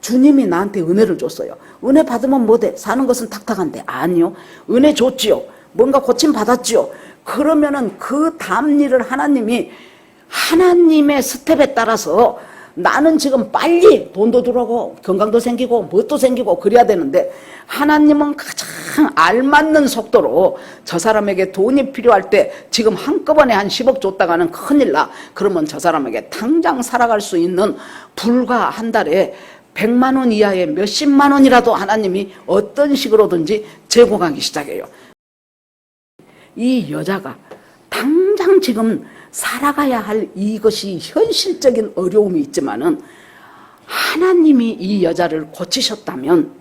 주님이 나한테 은혜를 줬어요. 은혜 받으면 뭐 돼? 사는 것은 탁탁한데. 아니요. 은혜 줬지요. 뭔가 고침 받았지요. 그러면은 그 다음 일을 하나님이 하나님의 스텝에 따라서 나는 지금 빨리 돈도 들어오고 건강도 생기고 뭣도 생기고 그래야 되는데 하나님은 가장 알맞는 속도로 저 사람에게 돈이 필요할 때 지금 한꺼번에 한 10억 줬다가는 큰일 나. 그러면 저 사람에게 당장 살아갈 수 있는 불과 한 달에 100만 원 이하의 몇십만 원이라도 하나님이 어떤 식으로든지 제공하기 시작해요. 이 여자가 당장 지금 살아가야 할 이것이 현실적인 어려움이 있지만은 하나님이 이 여자를 고치셨다면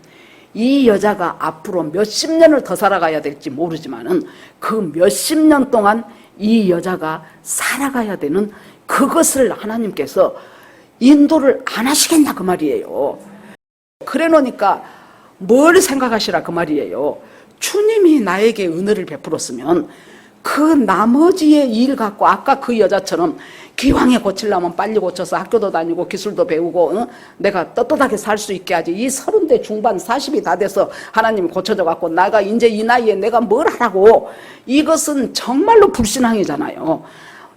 이 여자가 앞으로 몇십 년을 더 살아가야 될지 모르지만은 그 몇십 년 동안 이 여자가 살아가야 되는 그것을 하나님께서 인도를 안 하시겠냐 그 말이에요. 그래 놓으니까 뭘 생각하시라 그 말이에요. 주님이 나에게 은혜를 베풀었으면 그 나머지의 일 갖고 아까 그 여자처럼 기왕에 고치려면 빨리 고쳐서 학교도 다니고 기술도 배우고 내가 떳떳하게 살 수 있게 하지. 이 30대 중반 40이 다 돼서 하나님이 고쳐줘 갖고 나가 이제 이 나이에 내가 뭘 하라고. 이것은 정말로 불신앙이잖아요.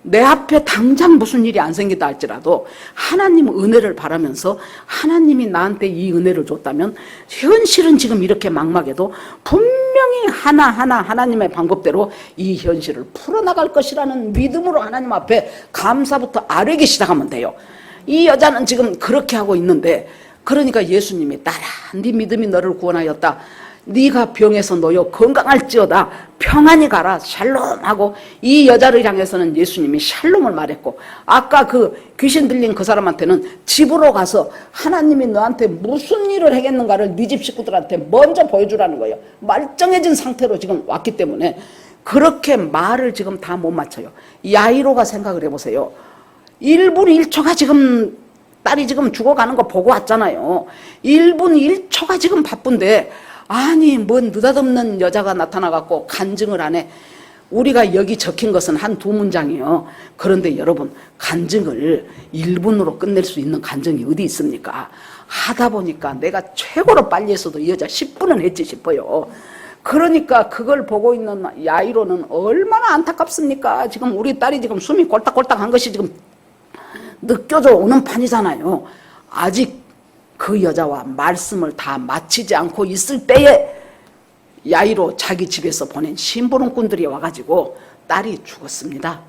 내 앞에 당장 무슨 일이 안 생기다 할지라도 하나님 은혜를 바라면서 하나님이 나한테 이 은혜를 줬다면 현실은 지금 이렇게 막막해도 분명히 하나하나 하나님의 방법대로 이 현실을 풀어나갈 것이라는 믿음으로 하나님 앞에 감사부터 아뢰기 시작하면 돼요. 이 여자는 지금 그렇게 하고 있는데 그러니까 예수님이 딸아 네 믿음이 너를 구원하였다. 네가 병에서 놓여 건강할지어다 평안히 가라 샬롬 하고 이 여자를 향해서는 예수님이 샬롬을 말했고 아까 그 귀신 들린 그 사람한테는 집으로 가서 하나님이 너한테 무슨 일을 하겠는가를 네 집 식구들한테 먼저 보여주라는 거예요. 말짱해진 상태로 지금 왔기 때문에 그렇게 말을 지금 다 못 맞춰요. 야이로가 생각을 해보세요. 1분 1초가 지금 딸이 지금 죽어가는 거 보고 왔잖아요. 1분 1초가 지금 바쁜데 아니 뭔 느닷없는 여자가 나타나갖고 간증을 안 해. 우리가 여기 적힌 것은 한 두 문장이에요. 그런데 여러분 간증을 1분으로 끝낼 수 있는 간증이 어디 있습니까? 하다 보니까 내가 최고로 빨리 했어도 이 여자 10분은 했지 싶어요. 그러니까 그걸 보고 있는 야이로는 얼마나 안타깝습니까? 지금 우리 딸이 지금 숨이 꼴딱꼴딱 한 것이 지금 느껴져 오는 판이잖아요. 아직 그 여자와 말씀을 다 마치지 않고 있을 때에 야이로 자기 집에서 보낸 심부름꾼들이 와가지고 딸이 죽었습니다.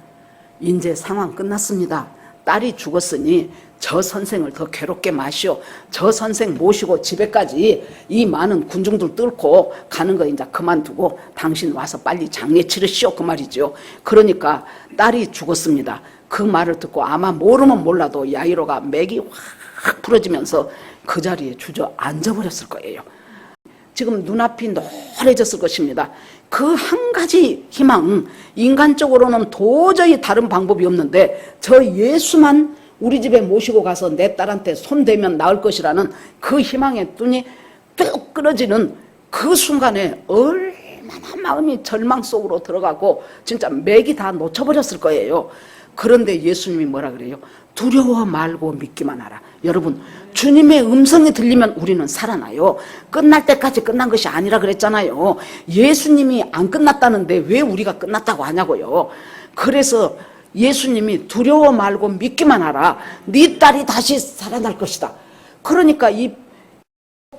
이제 상황 끝났습니다. 딸이 죽었으니 저 선생을 더 괴롭게 마시오. 저 선생 모시고 집에까지 이 많은 군중들 뚫고 가는 거 이제 그만두고 당신 와서 빨리 장례 치르시오 그 말이죠. 그러니까 딸이 죽었습니다. 그 말을 듣고 아마 모르면 몰라도 야이로가 맥이 확 부러지면서 그 자리에 주저앉아버렸을 거예요. 지금 눈앞이 노래졌을 것입니다. 그 한 가지 희망, 인간적으로는 도저히 다른 방법이 없는데 저 예수만 우리 집에 모시고 가서 내 딸한테 손대면 나을 것이라는 그 희망의 눈이 뚝 끊어지는 그 순간에 얼마나 마음이 절망 속으로 들어가고 진짜 맥이 다 놓쳐버렸을 거예요. 그런데 예수님이 뭐라 그래요? 두려워 말고 믿기만 하라. 여러분 주님의 음성이 들리면 우리는 살아나요. 끝날 때까지 끝난 것이 아니라 그랬잖아요. 예수님이 안 끝났다는데 왜 우리가 끝났다고 하냐고요. 그래서 예수님이 두려워 말고 믿기만 하라. 네 딸이 다시 살아날 것이다. 그러니까 이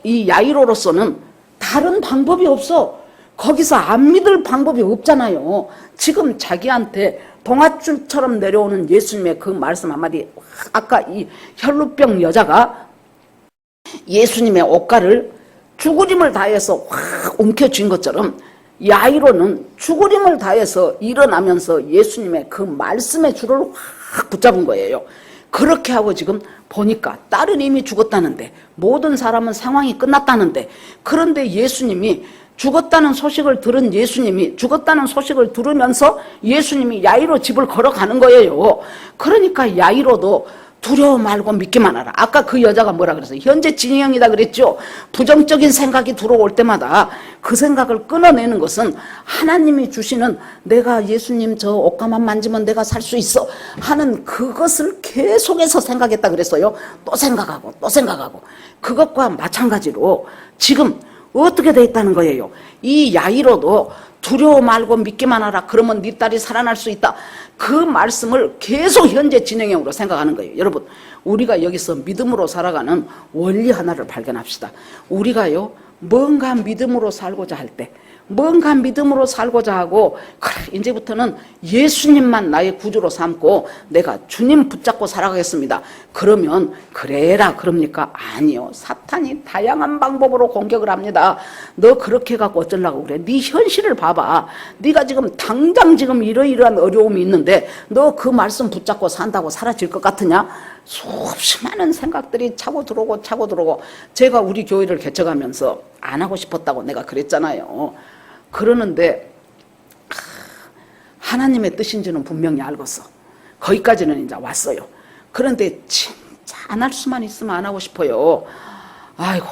야이로로서는 다른 방법이 없어. 거기서 안 믿을 방법이 없잖아요. 지금 자기한테 동아줄처럼 내려오는 예수님의 그 말씀 한마디, 아까 이 혈루병 여자가 예수님의 옷가를 죽으림을 다해서 확 움켜쥔 것처럼 야이로는 죽으림을 다해서 일어나면서 예수님의 그 말씀의 줄을 확 붙잡은 거예요. 그렇게 하고 지금 보니까 딸은 이미 죽었다는데 모든 사람은 상황이 끝났다는데 그런데 예수님이 죽었다는 소식을 들은 예수님이 죽었다는 소식을 들으면서 예수님이 야이로 집을 걸어가는 거예요. 그러니까 야이로도 두려워 말고 믿기만 하라. 아까 그 여자가 뭐라 그랬어요? 현재 진행형이다 그랬죠. 부정적인 생각이 들어올 때마다 그 생각을 끊어내는 것은 하나님이 주시는 내가 예수님 저 옷가만 만지면 내가 살 수 있어 하는 그것을 계속해서 생각했다 그랬어요. 또 생각하고 또 생각하고. 그것과 마찬가지로 지금 어떻게 돼 있다는 거예요. 이 야이로도 두려워 말고 믿기만 하라. 그러면 네 딸이 살아날 수 있다. 그 말씀을 계속 현재 진행형으로 생각하는 거예요. 여러분, 우리가 여기서 믿음으로 살아가는 원리 하나를 발견합시다. 우리가요, 뭔가 믿음으로 살고자 할 때, 뭔가 믿음으로 살고자 하고, 그래, 이제부터는 예수님만 나의 구주로 삼고 내가 주님 붙잡고 살아가겠습니다. 그러면 그래라 그럽니까? 아니요. 사탄이 다양한 방법으로 공격을 합니다. 너 그렇게 갖고 어쩌려고 그래? 네 현실을 봐봐. 네가 지금 당장 지금 이러이러한 어려움이 있는데 너 그 말씀 붙잡고 산다고 사라질 것 같으냐? 수없이 많은 생각들이 차고 들어오고 차고 들어오고. 제가 우리 교회를 개척하면서 안 하고 싶었다고 내가 그랬잖아요. 그러는데 하나님의 뜻인지는 분명히 알겠어. 거기까지는 이제 왔어요. 그런데 진짜 안 할 수만 있으면 안 하고 싶어요. 아이고,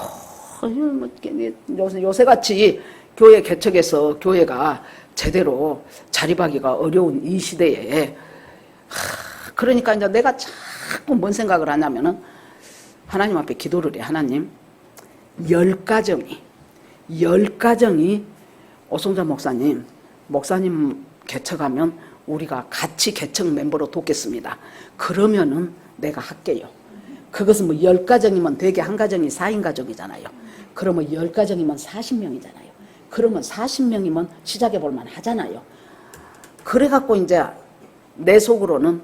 요새같이 교회 개척해서 교회가 제대로 자립하기가 어려운 이 시대에, 그러니까 이제 내가 자꾸 뭔 생각을 하냐면은 하나님 앞에 기도를 해. 하나님, 10가정이 오성자 목사님 개척하면 우리가 같이 개척 멤버로 돕겠습니다. 그러면은 내가 할게요. 그것은 뭐 10가정이면 대개 한 가정이 4인 가정이잖아요. 그러면 10가정이면 40명이잖아요. 그러면 40명이면 시작해 볼 만 하잖아요. 그래갖고 이제 내 속으로는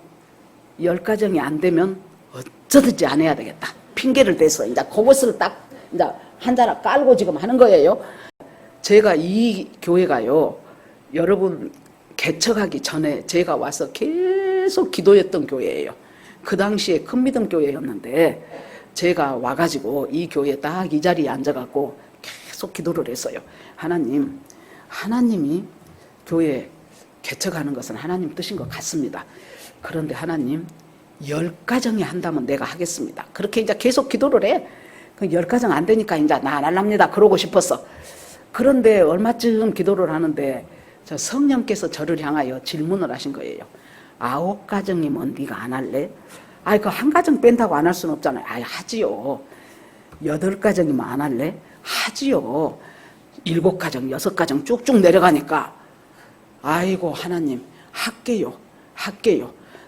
10가정이 안 되면 어쩌든지 안 해야 되겠다. 핑계를 대서 이제 그것을 딱 이제 한자락 깔고 지금 하는 거예요. 제가 이 교회가요, 여러분 개척하기 전에 제가 와서 계속 기도했던 교회예요. 그 당시에 큰 믿음 교회였는데 제가 와가지고 이 교회에 딱 이 자리에 앉아갖고 계속 기도를 했어요. 하나님이 교회 개척하는 것은 하나님 뜻인 것 같습니다. 그런데 하나님 10가정이 한다면 내가 하겠습니다. 그렇게 이제 계속 기도를 해. 10가정 안 되니까 이제 나 안 할랍니다. 그러고 싶었어. 그런데 얼마쯤 기도를 하는데 저 성령께서 저를 향하여 질문을 하신 거예요. 9가정이면 네가 안 할래? 아이, 그 한 가정 뺀다고 안 할 수는 없잖아요. 아이, 하지요. 8가정이면 안 할래? 하지요. 7가정, 6가정 쭉쭉 내려가니까 아이고 하나님 할게요.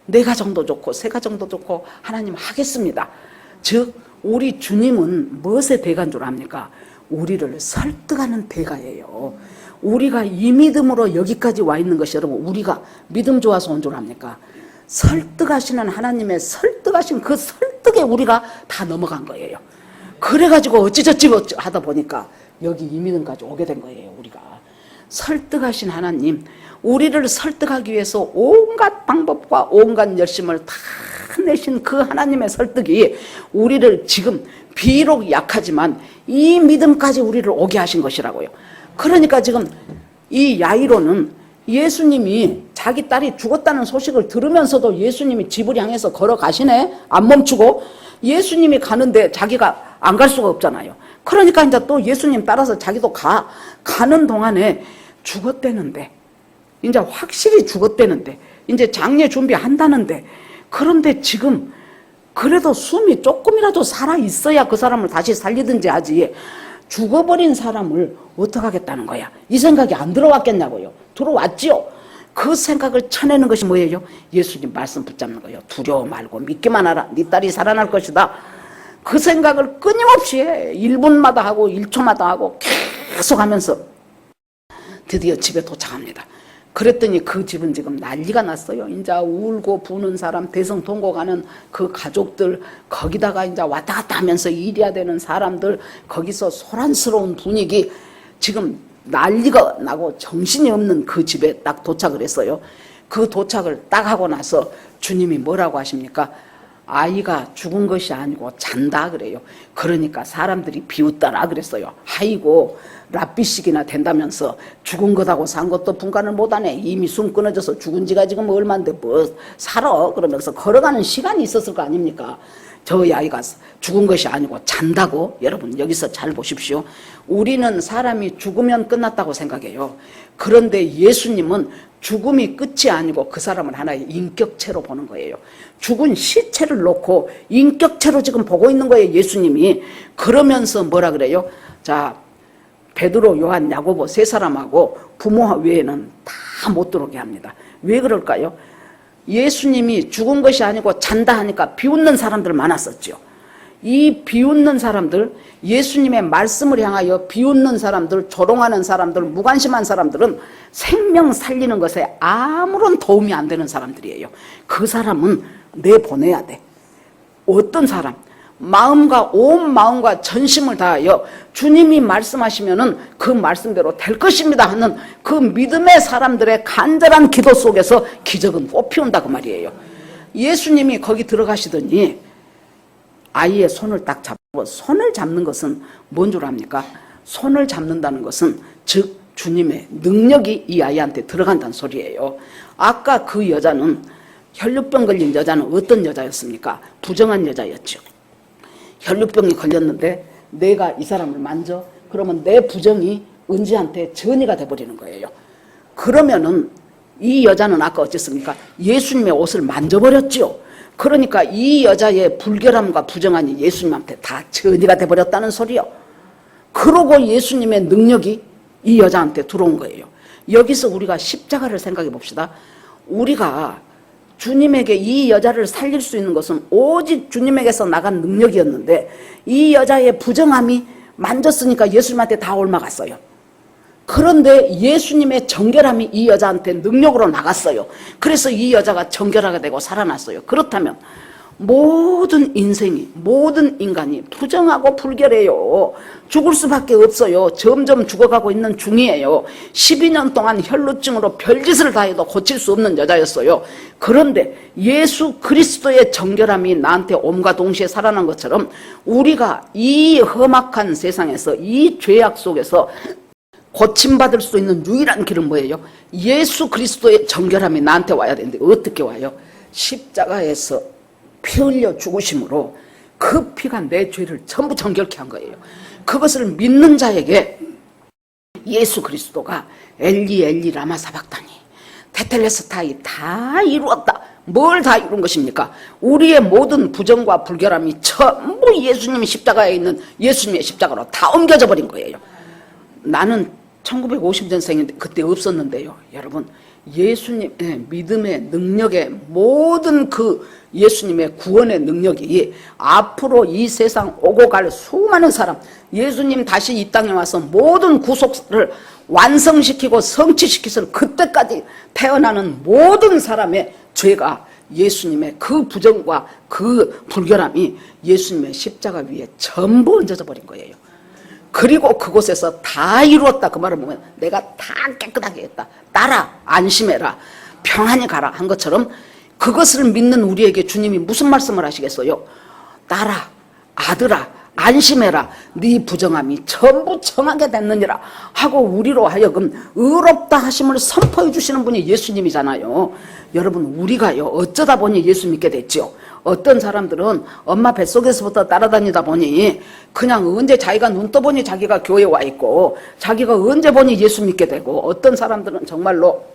네 가정도 좋고 세 가정도 좋고 하나님 하겠습니다. 즉 우리 주님은 무엇의 대가인 줄 압니까? 우리를 설득하는 대가예요. 우리가 이 믿음으로 여기까지 와 있는 것이 여러분 우리가 믿음 좋아서 온 줄 압니까? 설득하시는 하나님의 설득하신 그 설득에 우리가 다 넘어간 거예요. 그래가지고 어찌저찌 하다 보니까 여기 이 믿음까지 오게 된 거예요. 우리가 설득하신 하나님, 우리를 설득하기 위해서 온갖 방법과 온갖 열심을 다 내신 그 하나님의 설득이 우리를 지금 비록 약하지만 이 믿음까지 우리를 오게 하신 것이라고요. 그러니까 지금 이 야이로는 예수님이 자기 딸이 죽었다는 소식을 들으면서도 예수님이 집을 향해서 걸어가시네. 안 멈추고. 예수님이 가는데 자기가 안 갈 수가 없잖아요. 그러니까 이제 또 예수님 따라서 자기도 가는 동안에 죽었대는데, 이제 확실히 죽었대는데, 이제 장례 준비한다는데, 그런데 지금 그래도 숨이 조금이라도 살아있어야 그 사람을 다시 살리든지 하지, 죽어버린 사람을 어떡하겠다는 거야. 이 생각이 안 들어왔겠냐고요. 들어왔지요. 그 생각을 쳐내는 것이 뭐예요? 예수님 말씀 붙잡는 거예요. 두려워 말고 믿기만 하라. 네 딸이 살아날 것이다. 그 생각을 끊임없이 해. 1분마다 하고 1초마다 하고 계속 하면서 드디어 집에 도착합니다. 그랬더니 그 집은 지금 난리가 났어요. 이제 울고 부는 사람, 대성통곡 하는 그 가족들, 거기다가 이제 왔다 갔다 하면서 일해야 되는 사람들, 거기서 소란스러운 분위기, 지금 난리가 나고 정신이 없는 그 집에 딱 도착을 했어요. 그 도착을 딱 하고 나서 주님이 뭐라고 하십니까? 아이가 죽은 것이 아니고 잔다 그래요. 그러니까 사람들이 비웃더라 그랬어요. 아이고 랍비식이나 된다면서 죽은 것하고 산 것도 분간을 못하네. 이미 숨 끊어져서 죽은 지가 지금 얼마인데 뭐 살아 그러면서 걸어가는 시간이 있었을 거 아닙니까? 저희 아이가 죽은 것이 아니고 잔다고. 여러분 여기서 잘 보십시오. 우리는 사람이 죽으면 끝났다고 생각해요. 그런데 예수님은 죽음이 끝이 아니고 그 사람을 하나의 인격체로 보는 거예요. 죽은 시체를 놓고 인격체로 지금 보고 있는 거예요, 예수님이. 그러면서 뭐라 그래요? 자, 베드로, 요한, 야고보 세 사람하고 부모 외에는 다 못 들어오게 합니다. 왜 그럴까요? 예수님이 죽은 것이 아니고 잔다 하니까 비웃는 사람들 많았었죠. 이 비웃는 사람들, 예수님의 말씀을 향하여 비웃는 사람들, 조롱하는 사람들, 무관심한 사람들은 생명 살리는 것에 아무런 도움이 안 되는 사람들이에요. 그 사람은 내보내야 돼. 어떤 사람? 온 마음과 전심을 다하여 주님이 말씀하시면은 그 말씀대로 될 것입니다 하는 그 믿음의 사람들의 간절한 기도 속에서 기적은 뽑혀온다 그 말이에요. 예수님이 거기 들어가시더니 아이의 손을 딱 잡고, 손을 잡는 것은 뭔 줄 압니까? 손을 잡는다는 것은 즉 주님의 능력이 이 아이한테 들어간다는 소리예요. 아까 그 여자는, 혈루병 걸린 여자는 어떤 여자였습니까? 부정한 여자였죠. 혈루병이 걸렸는데 내가 이 사람을 만져? 그러면 내 부정이 은지한테 전이가 돼버리는 거예요. 그러면은 이 여자는 아까 어쨌습니까? 예수님의 옷을 만져버렸죠. 그러니까 이 여자의 불결함과 부정함이 예수님한테 다 전이가 돼버렸다는 소리요. 그러고 예수님의 능력이 이 여자한테 들어온 거예요. 여기서 우리가 십자가를 생각해 봅시다. 우리가 주님에게 이 여자를 살릴 수 있는 것은 오직 주님에게서 나간 능력이었는데 이 여자의 부정함이 만졌으니까 예수님한테 다 옮아갔어요. 그런데 예수님의 정결함이 이 여자한테 능력으로 나갔어요. 그래서 이 여자가 정결하게 되고 살아났어요. 그렇다면 모든 인생이, 모든 인간이 부정하고 불결해요. 죽을 수밖에 없어요. 점점 죽어가고 있는 중이에요. 12년 동안 혈루증으로 별짓을 다 해도 고칠 수 없는 여자였어요. 그런데 예수 그리스도의 정결함이 나한테 옴과 동시에 살아난 것처럼 우리가 이 험악한 세상에서, 이 죄악 속에서 고침받을 수 있는 유일한 길은 뭐예요? 예수 그리스도의 정결함이 나한테 와야 되는데 어떻게 와요? 십자가에서 피 흘려 죽으심으로 그 피가 내 죄를 전부 정결케 한 거예요. 그것을 믿는 자에게 예수 그리스도가 엘리 엘리 라마 사박다니 테텔레스타이 다 이루었다. 뭘 다 이룬 것입니까? 우리의 모든 부정과 불결함이 전부 예수님의 십자가에 있는 예수님의 십자가로 다 옮겨져 버린 거예요. 나는 1950년생인데 그때 없었는데요. 여러분, 예수님의 믿음의 능력의 모든 그 예수님의 구원의 능력이 앞으로 이 세상 오고 갈 수많은 사람, 예수님 다시 이 땅에 와서 모든 구속을 완성시키고 성취시키서 그때까지 태어나는 모든 사람의 죄가 예수님의 그 부정과 그 불결함이 예수님의 십자가 위에 전부 얹어져 버린 거예요. 그리고 그곳에서 다 이루었다 그 말을 보면 내가 다 깨끗하게 했다. 따라 안심해라. 평안히 가라 한 것처럼 그것을 믿는 우리에게 주님이 무슨 말씀을 하시겠어요? 딸아, 아들아, 안심해라. 네 부정함이 전부 청하게 됐느니라 하고 우리로 하여금 의롭다 하심을 선포해 주시는 분이 예수님이잖아요. 여러분, 우리가요 어쩌다 보니 예수 믿게 됐죠. 어떤 사람들은 엄마 뱃속에서부터 따라다니다 보니 그냥 언제 자기가 눈 떠보니 자기가 교회에 와 있고 자기가 언제 보니 예수 믿게 되고, 어떤 사람들은 정말로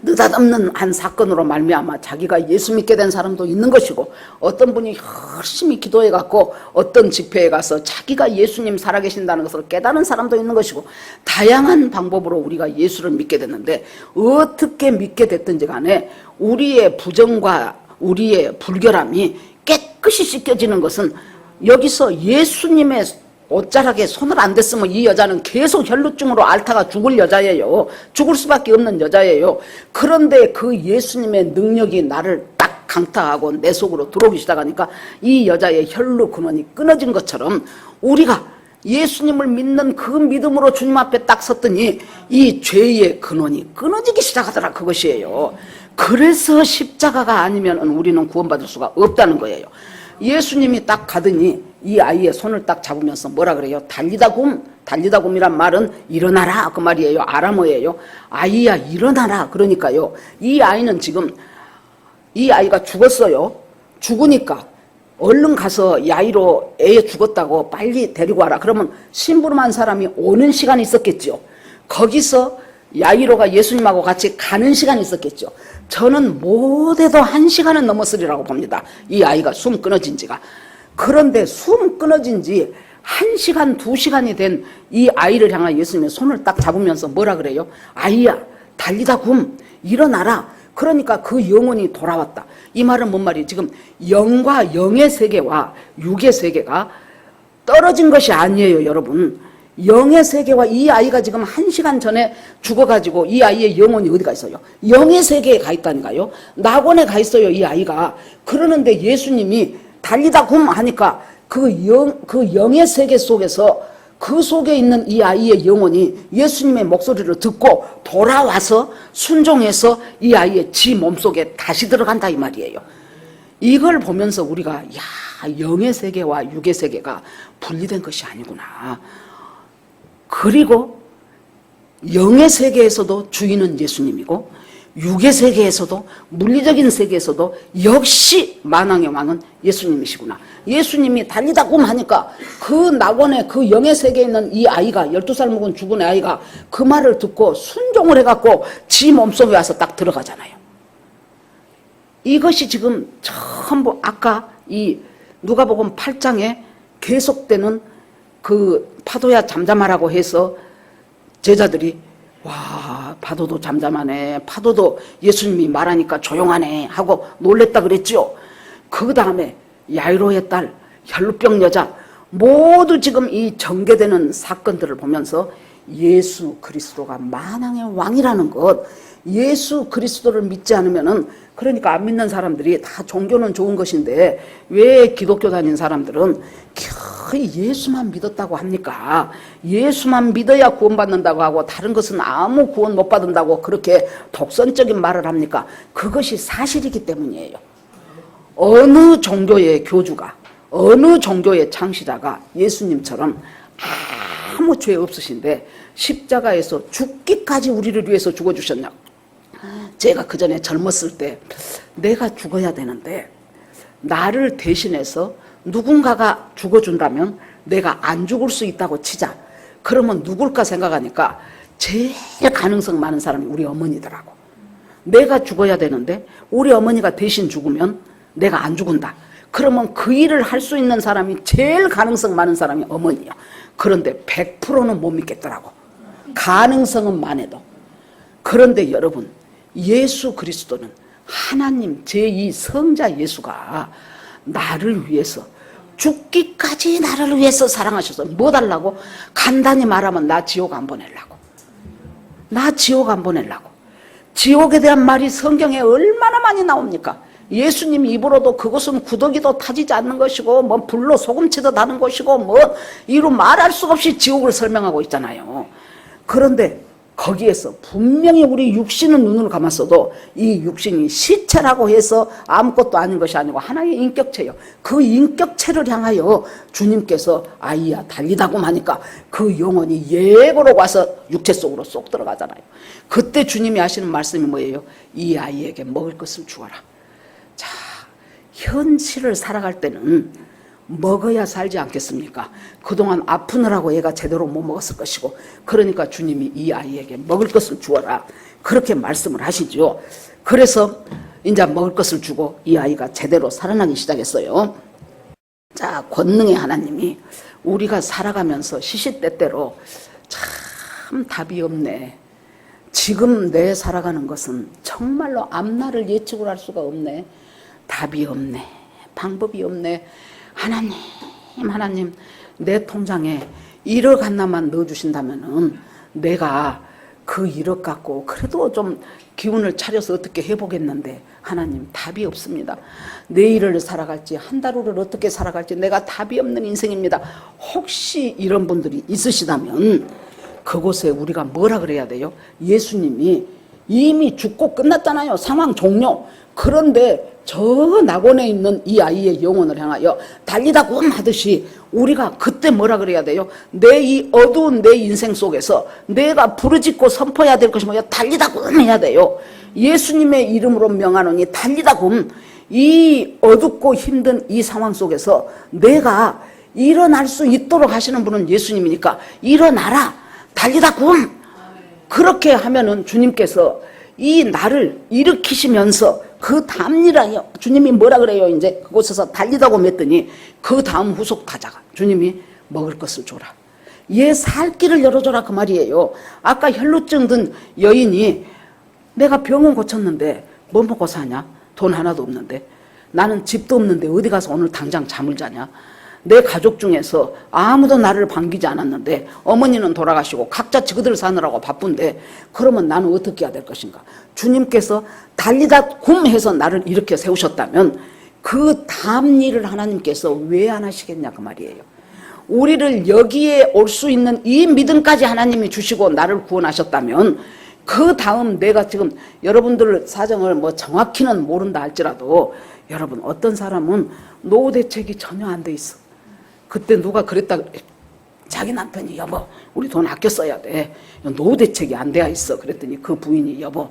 느닷없는 한 사건으로 말미암아 자기가 예수 믿게 된 사람도 있는 것이고, 어떤 분이 열심히 기도해 갖고 어떤 집회에 가서 자기가 예수님 살아계신다는 것을 깨달은 사람도 있는 것이고, 다양한 방법으로 우리가 예수를 믿게 됐는데 어떻게 믿게 됐든지 간에 우리의 부정과 우리의 불결함이 깨끗이 씻겨지는 것은 여기서 예수님의 옷자락에 손을 안 댔으면 이 여자는 계속 혈루증으로 앓다가 죽을 여자예요. 죽을 수밖에 없는 여자예요. 그런데 그 예수님의 능력이 나를 딱 강타하고 내 속으로 들어오기 시작하니까 이 여자의 혈루 근원이 끊어진 것처럼 우리가 예수님을 믿는 그 믿음으로 주님 앞에 딱 섰더니 이 죄의 근원이 끊어지기 시작하더라, 그것이에요. 그래서 십자가가 아니면 우리는 구원받을 수가 없다는 거예요. 예수님이 딱 가더니 이 아이의 손을 딱 잡으면서 뭐라 그래요? 달리다 굼. 달리다 굼이란 말은 일어나라 그 말이에요. 아람어예요. 아이야 일어나라. 그러니까요. 이 아이는 지금 이 아이가 죽었어요. 죽으니까 얼른 가서 야이로 애 죽었다고 빨리 데리고 와라. 그러면 심부름한 사람이 오는 시간이 있었겠죠. 거기서 야이로가 예수님하고 같이 가는 시간이 있었겠죠. 저는 못해도 1시간은 넘었으리라고 봅니다. 이 아이가 숨 끊어진 지가. 그런데 숨 끊어진 지 1시간, 2시간이 된 이 아이를 향한 예수님의 손을 딱 잡으면서 뭐라 그래요? 아이야, 달리다 굼, 일어나라. 그러니까 그 영혼이 돌아왔다. 이 말은 뭔 말이에요? 지금 영과 영의 세계와 육의 세계가 떨어진 것이 아니에요, 여러분. 영의 세계와 이 아이가 지금 1시간 전에 죽어가지고 이 아이의 영혼이 어디가 있어요? 영의 세계에 가 있다니까요. 낙원에 가 있어요, 이 아이가. 그러는데 예수님이 달리다 굼 하니까 그 영의 세계 속에서 그 속에 있는 이 아이의 영혼이 예수님의 목소리를 듣고 돌아와서 순종해서 이 아이의 지 몸속에 다시 들어간다 이 말이에요. 이걸 보면서 우리가 야, 영의 세계와 육의 세계가 분리된 것이 아니구나. 그리고 영의 세계에서도 주인은 예수님이고 육의 세계에서도 물리적인 세계에서도 역시 만왕의 왕은 예수님이시구나. 예수님이 달리다 굼 하니까 그 낙원의 그 영의 세계에 있는 이 아이가 12살 먹은 죽은 아이가 그 말을 듣고 순종을 해갖고 지 몸속에 와서 딱 들어가잖아요. 이것이 지금 전부 아까 이 누가복음 8장에 계속되는 그 파도야 잠잠하라고 해서 제자들이 와, 파도도 잠잠하네, 파도도 예수님이 말하니까 조용하네 하고 놀랬다 그랬죠. 그 다음에 야이로의 딸, 혈루병 여자, 모두 지금 이 전개되는 사건들을 보면서 예수 그리스도가 만왕의 왕이라는 것, 예수 그리스도를 믿지 않으면은, 그러니까 안 믿는 사람들이 다 종교는 좋은 것인데 왜 기독교 다닌 사람들은 거의 예수만 믿었다고 합니까? 예수만 믿어야 구원받는다고 하고 다른 것은 아무 구원 못 받는다고 그렇게 독선적인 말을 합니까? 그것이 사실이기 때문이에요. 어느 종교의 교주가, 어느 종교의 창시자가 예수님처럼 아무 죄 없으신데 십자가에서 죽기까지 우리를 위해서 죽어주셨냐고. 제가 그 전에 젊었을 때 내가 죽어야 되는데 나를 대신해서 누군가가 죽어준다면 내가 안 죽을 수 있다고 치자. 그러면 누굴까 생각하니까 제일 가능성 많은 사람이 우리 어머니더라고. 내가 죽어야 되는데 우리 어머니가 대신 죽으면 내가 안 죽은다. 그러면 그 일을 할 수 있는 사람이 제일 가능성 많은 사람이 어머니야. 그런데 100%는 못 믿겠더라고. 가능성은 많아도. 그런데 여러분, 예수 그리스도는 하나님 제2 성자 예수가 나를 위해서 죽기까지 나를 위해서 사랑하셔서 뭐 달라고? 간단히 말하면 나 지옥 안 보내려고. 나 지옥 안 보내려고. 지옥에 대한 말이 성경에 얼마나 많이 나옵니까? 예수님 입으로도 그것은 구더기도 타지지 않는 것이고 뭐 불로 소금치듯 하는 것이고 뭐 이루 말할 수 없이 지옥을 설명하고 있잖아요. 그런데 거기에서 분명히 우리 육신은 눈을 감았어도 이 육신이 시체라고 해서 아무것도 아닌 것이 아니고 하나의 인격체예요. 그 인격체를 향하여 주님께서 아이야 달리다고 하니까 그 영혼이 예고로 와서 육체 속으로 쏙 들어가잖아요. 그때 주님이 하시는 말씀이 뭐예요? 이 아이에게 먹을 것을 주어라. 자, 현실을 살아갈 때는 먹어야 살지 않겠습니까? 그동안 아프느라고 얘가 제대로 못 먹었을 것이고, 그러니까 주님이 이 아이에게 먹을 것을 주어라, 그렇게 말씀을 하시죠. 그래서 이제 먹을 것을 주고 이 아이가 제대로 살아나기 시작했어요. 자, 권능의 하나님이 우리가 살아가면서 시시때때로 참 답이 없네, 지금 내 살아가는 것은 정말로 앞날을 예측을 할 수가 없네, 답이 없네, 방법이 없네, 하나님 내 통장에 1억 하나만 넣어주신다면은 내가 그 1억 갖고 그래도 좀 기운을 차려서 어떻게 해보겠는데 하나님 답이 없습니다. 내일을 살아갈지 한 달 후를 어떻게 살아갈지 내가 답이 없는 인생입니다. 혹시 이런 분들이 있으시다면 그곳에 우리가 뭐라 그래야 돼요? 예수님이 이미 죽고 끝났잖아요. 상황 종료. 그런데 저 낙원에 있는 이 아이의 영혼을 향하여 달리다 굼 하듯이 우리가 그때 뭐라 그래야 돼요? 내 이 어두운 내 인생 속에서 내가 부르짖고 선포해야 될 것이 뭐야? 달리다 굼 해야 돼요. 예수님의 이름으로 명하노니 달리다 굼. 이 어둡고 힘든 이 상황 속에서 내가 일어날 수 있도록 하시는 분은 예수님이니까 일어나라. 달리다 굼. 그렇게 하면은 주님께서 이 나를 일으키시면서 그 다음 일이요. 주님이 뭐라 그래요? 이제 그곳에서 달리다고 맸더니 그 다음 후속 타자가 주님이 먹을 것을 줘라. 얘 살 길을 열어줘라 그 말이에요. 아까 혈루증 든 여인이 내가 병원 고쳤는데 뭐 먹고 사냐? 돈 하나도 없는데. 나는 집도 없는데 어디 가서 오늘 당장 잠을 자냐? 내 가족 중에서 아무도 나를 반기지 않았는데 어머니는 돌아가시고 각자 지그들 사느라고 바쁜데 그러면 나는 어떻게 해야 될 것인가? 주님께서 달리다 굼 해서 나를 이렇게 세우셨다면 그 다음 일을 하나님께서 왜 안 하시겠냐 그 말이에요. 우리를 여기에 올 수 있는 이 믿음까지 하나님이 주시고 나를 구원하셨다면 그 다음 내가 지금 여러분들 사정을 뭐 정확히는 모른다 할지라도 여러분 어떤 사람은 노후 대책이 전혀 안 돼 있어. 그때 누가 그랬다 그래. 자기 남편이 여보 우리 돈 아껴 써야 돼. 노후 대책이 안 되어 있어. 그랬더니 그 부인이 여보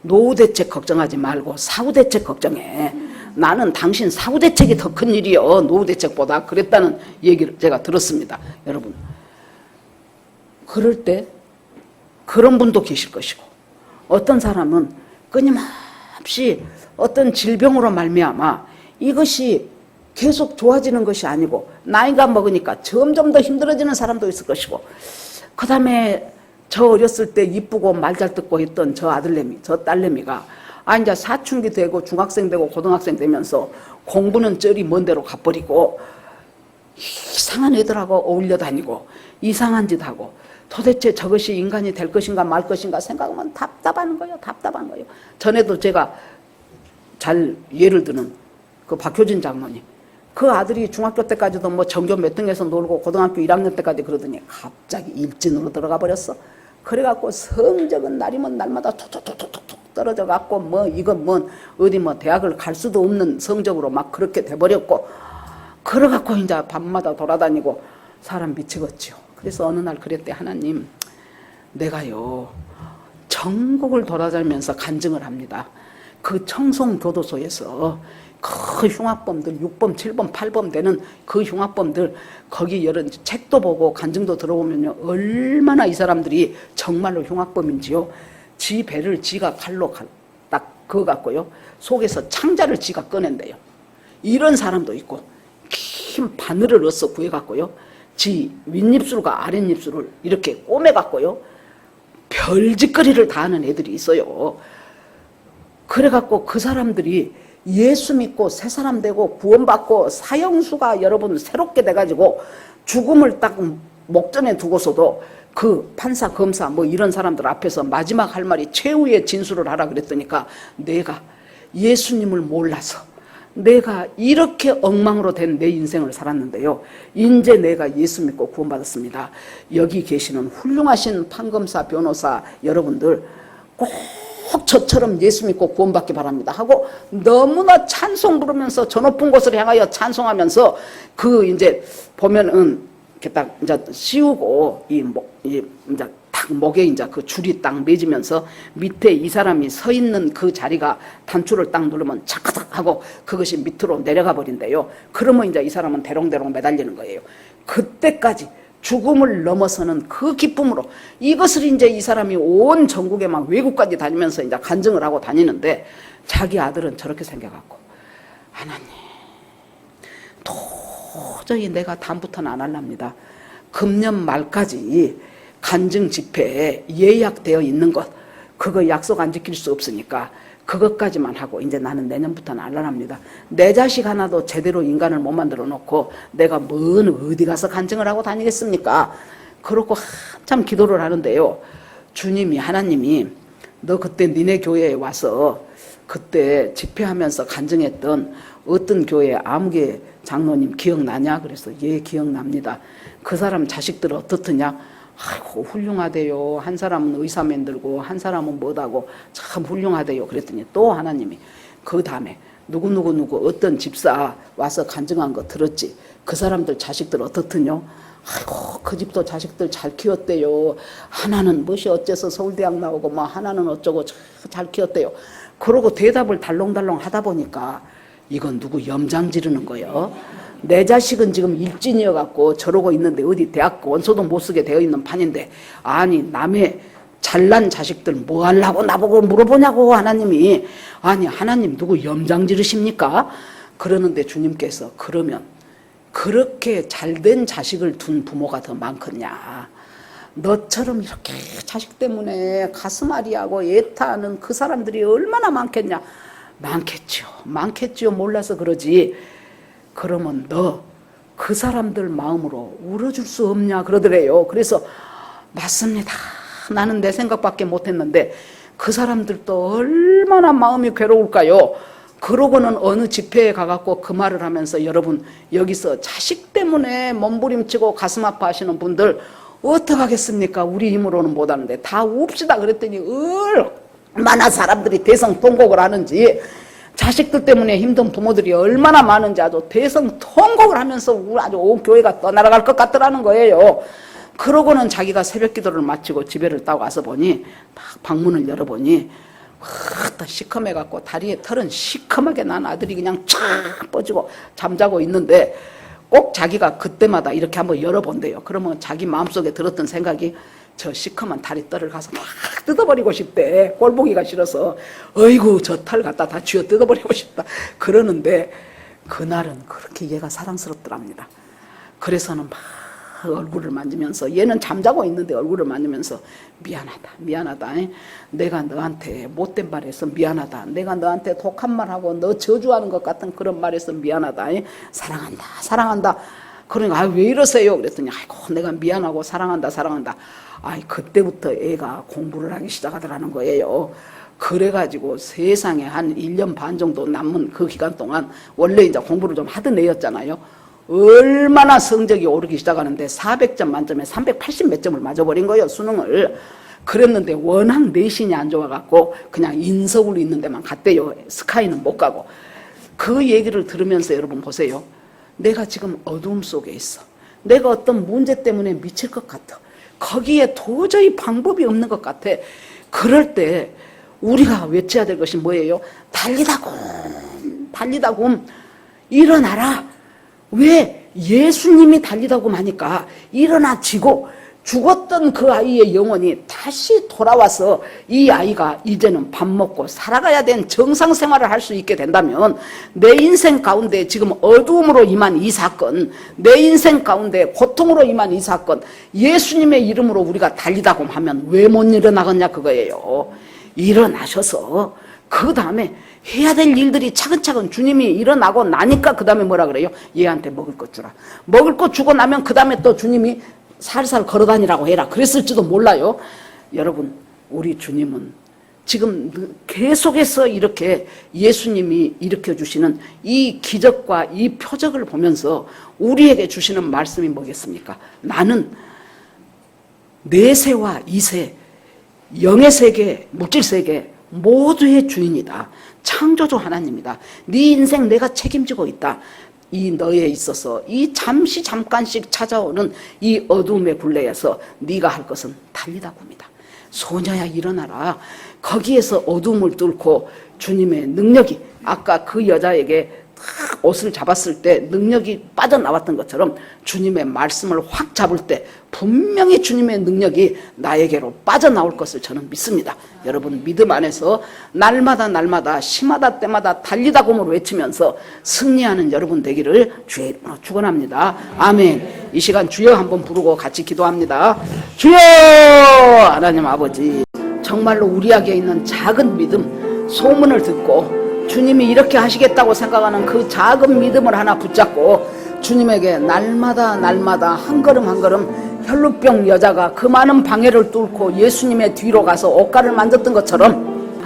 노후 대책 걱정하지 말고 사후 대책 걱정해. 나는 당신 사후 대책이 더 큰 일이요 노후 대책보다. 그랬다는 얘기를 제가 들었습니다. 여러분 그럴 때 그런 분도 계실 것이고 어떤 사람은 끊임없이 어떤 질병으로 말미암아 이것이 계속 좋아지는 것이 아니고 나이가 먹으니까 점점 더 힘들어지는 사람도 있을 것이고 그 다음에 저 어렸을 때 이쁘고 말 잘 듣고 했던 저 아들내미 저 딸내미가 이제 사춘기 되고 중학생 되고 고등학생 되면서 공부는 저리 먼 데로 가버리고 이상한 애들하고 어울려 다니고 이상한 짓 하고 도대체 저것이 인간이 될 것인가 말 것인가 생각하면 답답한 거예요. 답답한 거예요. 전에도 제가 잘 예를 드는 그 박효진 장모님 그 아들이 중학교 때까지도 뭐 전교 몇 등에서 놀고 고등학교 1학년 때까지 그러더니 갑자기 일진으로 들어가 버렸어. 그래갖고 성적은 날이면 날마다 툭툭툭툭툭 떨어져 갖고 뭐 이건 뭐 어디 뭐 대학을 갈 수도 없는 성적으로 막 그렇게 돼버렸고 그래갖고 이제 밤마다 돌아다니고 사람 미치겠지요. 그래서 어느 날 그랬대. 하나님 내가요 전국을 돌아다니면서 간증을 합니다. 그 청송교도소에서 그 흉악범들 6범, 7범, 8범 되는 그 흉악범들 거기 여러 책도 보고 간증도 들어보면요 얼마나 이 사람들이 정말로 흉악범인지요. 지 배를 지가 칼로 딱 그어갖고요 속에서 창자를 지가 꺼낸대요. 이런 사람도 있고 긴 바늘을 얻어 구해갖고요 지 윗입술과 아랫입술을 이렇게 꼬매갖고요 별짓거리를 다 하는 애들이 있어요. 그래갖고 그 사람들이 예수 믿고 새 사람 되고 구원받고 사형수가 여러분 새롭게 돼가지고 죽음을 딱 목전에 두고서도 그 판사 검사 뭐 이런 사람들 앞에서 마지막 할 말이 최후의 진술을 하라 그랬더니까 내가 예수님을 몰라서 내가 이렇게 엉망으로 된 내 인생을 살았는데요 이제 내가 예수 믿고 구원받았습니다. 여기 계시는 훌륭하신 판검사 변호사 여러분들 꼭 저처럼 예수 믿고 구원받기 바랍니다 하고 너무나 찬송 부르면서 저 높은 곳을 향하여 찬송하면서 그 이제 보면은 이렇게 딱 이제 씌우고 이제 딱 목에 이제 그 줄이 딱 맺으면서 밑에 이 사람이 서 있는 그 자리가 단추를 딱 누르면 차카닥 하고 그것이 밑으로 내려가 버린대요. 그러면 이제 이 사람은 대롱대롱 매달리는 거예요. 그때까지 죽음을 넘어서는 그 기쁨으로 이것을 이제 이 사람이 온 전국에 막 외국까지 다니면서 이제 간증을 하고 다니는데 자기 아들은 저렇게 생겨갖고 하나님 도저히 내가 다음부터는 안 할랍니다. 금년 말까지 간증 집회에 예약되어 있는 것 그거 약속 안 지킬 수 없으니까 그것까지만 하고 이제 나는 내년부터는 안 합니다. 내 자식 하나도 제대로 인간을 못 만들어 놓고 내가 뭔 어디 가서 간증을 하고 다니겠습니까? 그렇고 한참 기도를 하는데요. 주님이 하나님이 너 그때 니네 교회에 와서 그때 집회하면서 간증했던 어떤 교회 아무개 장로님 기억나냐? 그래서 예 기억납니다. 그 사람 자식들 어떻더냐? 아이고 훌륭하대요. 한 사람은 의사면 들고 한 사람은 뭐다고 참 훌륭하대요. 그랬더니 또 하나님이 그 다음에 누구 어떤 집사 와서 간증한 거 들었지? 그 사람들 자식들 어떻더뇨? 아이고 그 집도 자식들 잘 키웠대요. 하나는 뭐시 어째서 서울대학 나오고 뭐 하나는 어쩌고 잘 키웠대요. 그러고 대답을 달롱달롱 하다 보니까 이건 누구 염장 지르는 거예요. 내 자식은 지금 일진이어갖고 저러고 있는데 어디 대학 원서도 못 쓰게 되어 있는 판인데 아니 남의 잘난 자식들 뭐 하려고 나보고 물어보냐고 하나님이. 아니 하나님 누구 염장 지르십니까? 그러는데 주님께서 그러면 그렇게 잘된 자식을 둔 부모가 더 많겠냐. 너처럼 이렇게 자식 때문에 가슴앓이하고 애타하는 그 사람들이 얼마나 많겠냐. 많겠지요. 몰라서 그러지. 그러면 너 그 사람들 마음으로 울어줄 수 없냐 그러더래요. 그래서 맞습니다. 나는 내 생각밖에 못했는데 그 사람들도 얼마나 마음이 괴로울까요? 그러고는 어느 집회에 가갖고 그 말을 하면서 여러분 여기서 자식 때문에 몸부림치고 가슴 아파하시는 분들 어떡하겠습니까? 우리 힘으로는 못하는데 다 웁시다 그랬더니 얼마나 사람들이 대성통곡을 하는지, 자식들 때문에 힘든 부모들이 얼마나 많은지 아주 대성통곡을 하면서 아주 온 교회가 떠나갈 것 같더라는 거예요. 그러고는 자기가 새벽 기도를 마치고 집에를 따고 와서 보니 딱 방문을 열어보니 또 시커매갖고 다리에 털은 시커멓게 난 아들이 그냥 촥 뻗지고 잠자고 있는데 꼭 자기가 그때마다 이렇게 한번 열어본대요. 그러면 자기 마음속에 들었던 생각이 저 시커먼 다리털을 가서 막 뜯어버리고 싶대. 꼴보기가 싫어서. 어이구 저 털 갖다 다 쥐어 뜯어버리고 싶다. 그러는데 그날은 그렇게 얘가 사랑스럽더랍니다. 그래서는 막 얼굴을 만지면서, 얘는 잠자고 있는데 얼굴을 만지면서 미안하다. 내가 너한테 못된 말 해서 미안하다. 내가 너한테 독한 말하고 너 저주하는 것 같은 그런 말해서 미안하다. 사랑한다. 그러니까 왜 이러세요? 그랬더니 아이고 내가 미안하고 사랑한다. 그때부터 애가 공부를 하기 시작하더라는 거예요. 그래가지고 세상에 한 1년 반 정도 남은 그 기간 동안 원래 이제 공부를 좀 하던 애였잖아요. 얼마나 성적이 오르기 시작하는데 400점 만점에 380 몇 점을 맞아버린 거예요, 수능을. 그랬는데 워낙 내신이 안 좋아갖고 그냥 인서울로 있는 데만 갔대요. 스카이는 못 가고. 그 얘기를 들으면서 여러분 보세요. 내가 지금 어두움 속에 있어. 내가 어떤 문제 때문에 미칠 것 같아. 거기에 도저히 방법이 없는 것 같아. 그럴 때 우리가 외쳐야 될 것이 뭐예요? 달리다곰 일어나라. 왜? 예수님이 달리다곰 하니까 일어나지고 죽었던 그 아이의 영혼이 다시 돌아와서 이 아이가 이제는 밥 먹고 살아가야 된 정상 생활을 할 수 있게 된다면, 내 인생 가운데 지금 어두움으로 임한 이 사건, 내 인생 가운데 고통으로 임한 이 사건, 예수님의 이름으로 우리가 달리다곰 하면 왜 못 일어나겠냐 그거예요. 일어나셔서 그 다음에 해야 될 일들이 차근차근 주님이 일어나고 나니까 그 다음에 뭐라 그래요? 얘한테 먹을 것 주라. 먹을 것 주고 나면 그 다음에 또 주님이 살살 걸어다니라고 해라. 그랬을지도 몰라요. 여러분, 우리 주님은 지금 계속해서 이렇게 예수님이 일으켜주시는 이 기적과 이 표적을 보면서 우리에게 주시는 말씀이 뭐겠습니까? 나는 내세와 이세, 영의 세계, 물질 세계 모두의 주인이다. 창조주 하나님이다. 네 인생 내가 책임지고 있다. 이 너에 있어서 이 잠깐씩 찾아오는 이 어둠의 굴레에서 네가 할 것은 달리다곰이다. 소녀야 일어나라. 거기에서 어둠을 뚫고 주님의 능력이, 아까 그 여자에게 딱 옷을 잡았을 때 능력이 빠져나왔던 것처럼 주님의 말씀을 확 잡을 때 분명히 주님의 능력이 나에게로 빠져나올 것을 저는 믿습니다. 여러분, 믿음 안에서 날마다 시마다 때마다 달리다곰을 외치면서 승리하는 여러분 되기를 주의 이름으로 축원합니다. 아멘. 이 시간 주여 한번 부르고 같이 기도합니다. 주여! 하나님 아버지, 정말로 우리에게 있는 작은 믿음, 소문을 듣고 주님이 이렇게 하시겠다고 생각하는 그 작은 믿음을 하나 붙잡고 주님에게 날마다 한 걸음 한 걸음 혈루병 여자가 그 많은 방해를 뚫고 예수님의 뒤로 가서 옷가를 만졌던 것처럼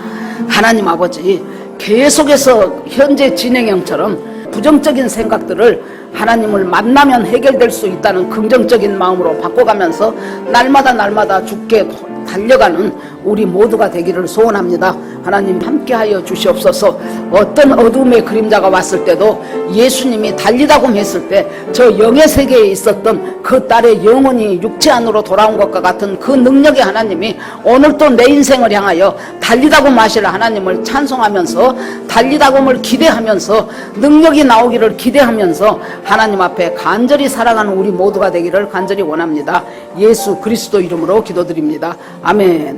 하나님 아버지, 계속해서 현재 진행형처럼 부정적인 생각들을 하나님을 만나면 해결될 수 있다는 긍정적인 마음으로 바꿔가면서 날마다 주께 달려가는 우리 모두가 되기를 소원합니다. 하나님 함께하여 주시옵소서. 어떤 어둠의 그림자가 왔을 때도 예수님이 달리다고 했을 때 저 영의 세계에 있었던 그 딸의 영혼이 육체 안으로 돌아온 것과 같은 그 능력의 하나님이 오늘 또 내 인생을 향하여 달리다고 마실 하나님을 찬송하면서 달리다고를 기대하면서 능력이 나오기를 기대하면서 하나님 앞에 간절히 살아가는 우리 모두가 되기를 간절히 원합니다. 예수 그리스도 이름으로 기도드립니다. 아멘.